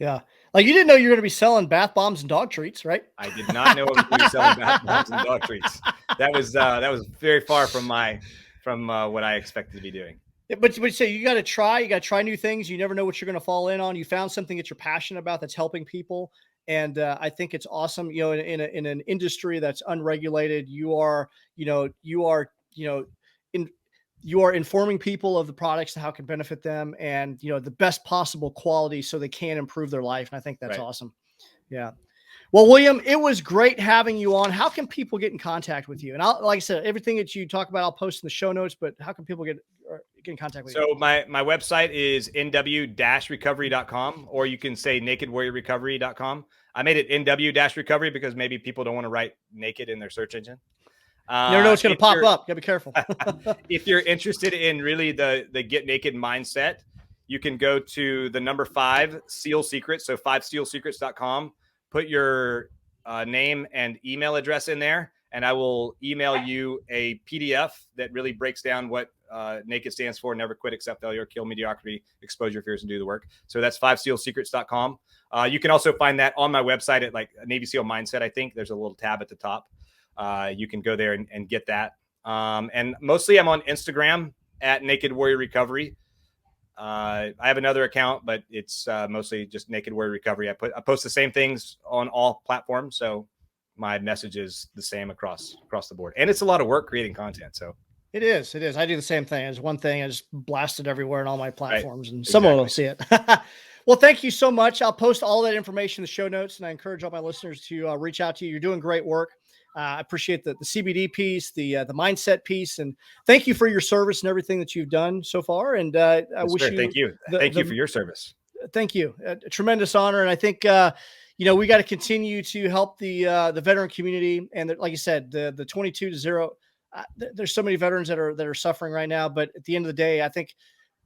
Yeah. Like you didn't know you were going to be selling bath bombs and dog treats, right? I did not know I was going to be selling bath bombs and dog treats. That was very far from what I expected to be doing. But say you got to try new things. You never know what you're going to fall in on. You found something that you're passionate about that's helping people. And I think it's awesome, in an industry that's unregulated, you are informing people of the products and how it can benefit them and, the best possible quality so they can improve their life. And I think that's awesome. Yeah. Well, William, it was great having you on. How can people get in contact with you? And like I said, everything that you talk about, I'll post in the show notes, but how can people get in contact with you? So my website is nw-recovery.com, or you can say nakedwarriorrecovery.com. I made it nw-recovery because maybe people don't want to write naked in their search engine. You never know what's going to pop up. You gotta be careful. If you're interested in really the get naked mindset, you can go to the number 5 SEAL Secrets. So 5sealsecrets.com, put your name and email address in there, and I will email you a PDF that really breaks down what naked stands for: never quit, accept failure, kill mediocrity, expose your fears, and do the work. So that's 5sealsecrets.com. You can also find that on my website at like Navy SEAL Mindset. I think there's a little tab at the top. You can go there and get that. And mostly I'm on Instagram at Naked Warrior Recovery. I have another account, but it's mostly just Naked Warrior Recovery. I post the same things on all platforms. So my message is the same across the board. And it's a lot of work creating content. So it is. I do the same thing. It's one thing. I just blast it everywhere on all my platforms, and exactly. Someone will see it. Well, thank you so much. I'll post all that information in the show notes, and I encourage all my listeners to reach out to you. You're doing great work. I appreciate the CBD piece, the mindset piece, and thank you for your service and everything that you've done so far. And I wish you. Thank you. Thank you for your service. Thank you. A tremendous honor. And I think, we got to continue to help the veteran community. And like you said, the 22-0, there's so many veterans that are suffering right now. But at the end of the day, I think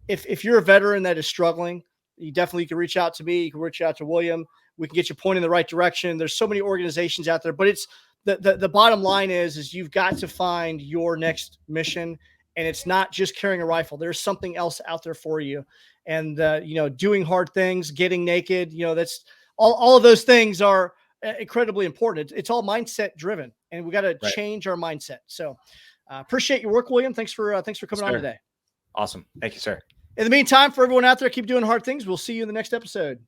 if you're a veteran that is struggling, you definitely can reach out to me. You can reach out to William. We can get you pointed in the right direction. There's so many organizations out there, but it's the bottom line is you've got to find your next mission. And it's not just carrying a rifle. There's something else out there for you. And, doing hard things, getting naked, that's all of those things are incredibly important. It's all mindset driven, and we got to change our mindset. So appreciate your work, William. Thanks for coming on today. Awesome. Thank you, sir. In the meantime, for everyone out there, keep doing hard things. We'll see you in the next episode.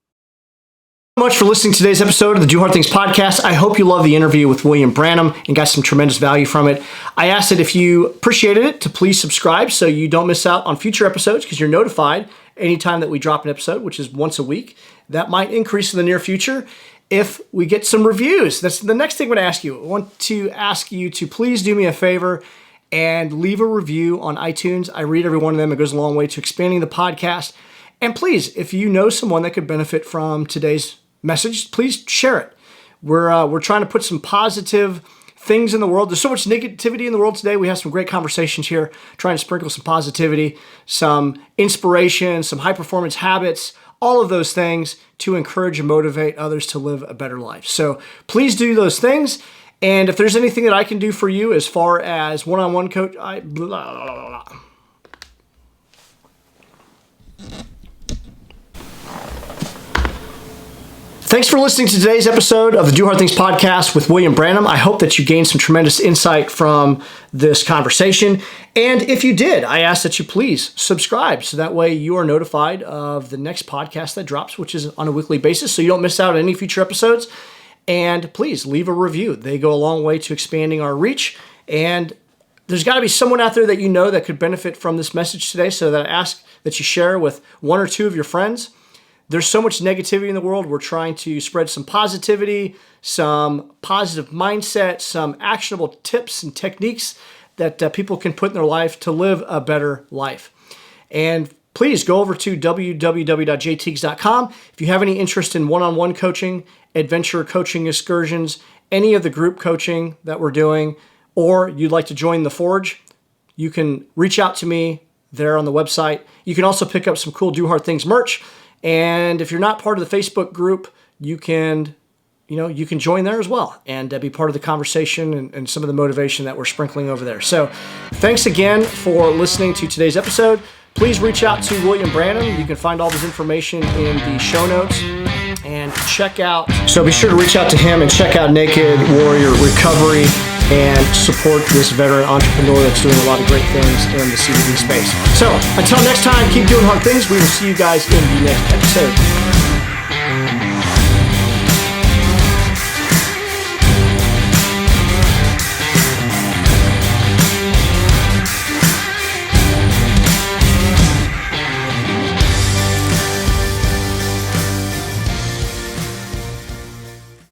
Much for listening to today's episode of the Do Hard Things podcast. I hope you love the interview with William Branum and got some tremendous value from it. I asked that if you appreciated it to please subscribe so you don't miss out on future episodes, because you're notified anytime that we drop an episode, which is once a week. That might increase in the near future if we get some reviews. That's the next thing I'm going to ask you. I want to ask you to please do me a favor and leave a review on iTunes. I read every one of them. It goes a long way to expanding the podcast. And please, if you know someone that could benefit from today's message, please share it. We're trying to put some positive things in the world. There's so much negativity in the world today. We have some great conversations here, trying to sprinkle some positivity, some inspiration, some high performance habits, all of those things to encourage and motivate others to live a better life. So please do those things. And if there's anything that I can do for you as far as one-on-one coach, Thanks for listening to today's episode of the Do Hard Things podcast with William Branum. I hope that you gained some tremendous insight from this conversation. And if you did, I ask that you please subscribe so that way you are notified of the next podcast that drops, which is on a weekly basis, so you don't miss out on any future episodes. And please leave a review. They go a long way to expanding our reach. And there's got to be someone out there that you know that could benefit from this message today, so that I ask that you share with one or two of your friends. There's so much negativity in the world. We're trying to spread some positivity, some positive mindset, some actionable tips and techniques that people can put in their life to live a better life. And please go over to www.jteagues.com. If you have any interest in one-on-one coaching, adventure coaching excursions, any of the group coaching that we're doing, or you'd like to join the Forge, you can reach out to me there on the website. You can also pick up some cool Do Hard Things merch. And if you're not part of the Facebook group, you can join there as well and be part of the conversation and some of the motivation that we're sprinkling over there. So thanks again for listening to today's episode. Please reach out to William Branum. You can find all this information in the show notes and check out. So be sure to reach out to him and check out Naked Warrior Recovery and support this veteran entrepreneur that's doing a lot of great things in the CBD space. So until next time, keep doing hard things. We will see you guys in the next episode.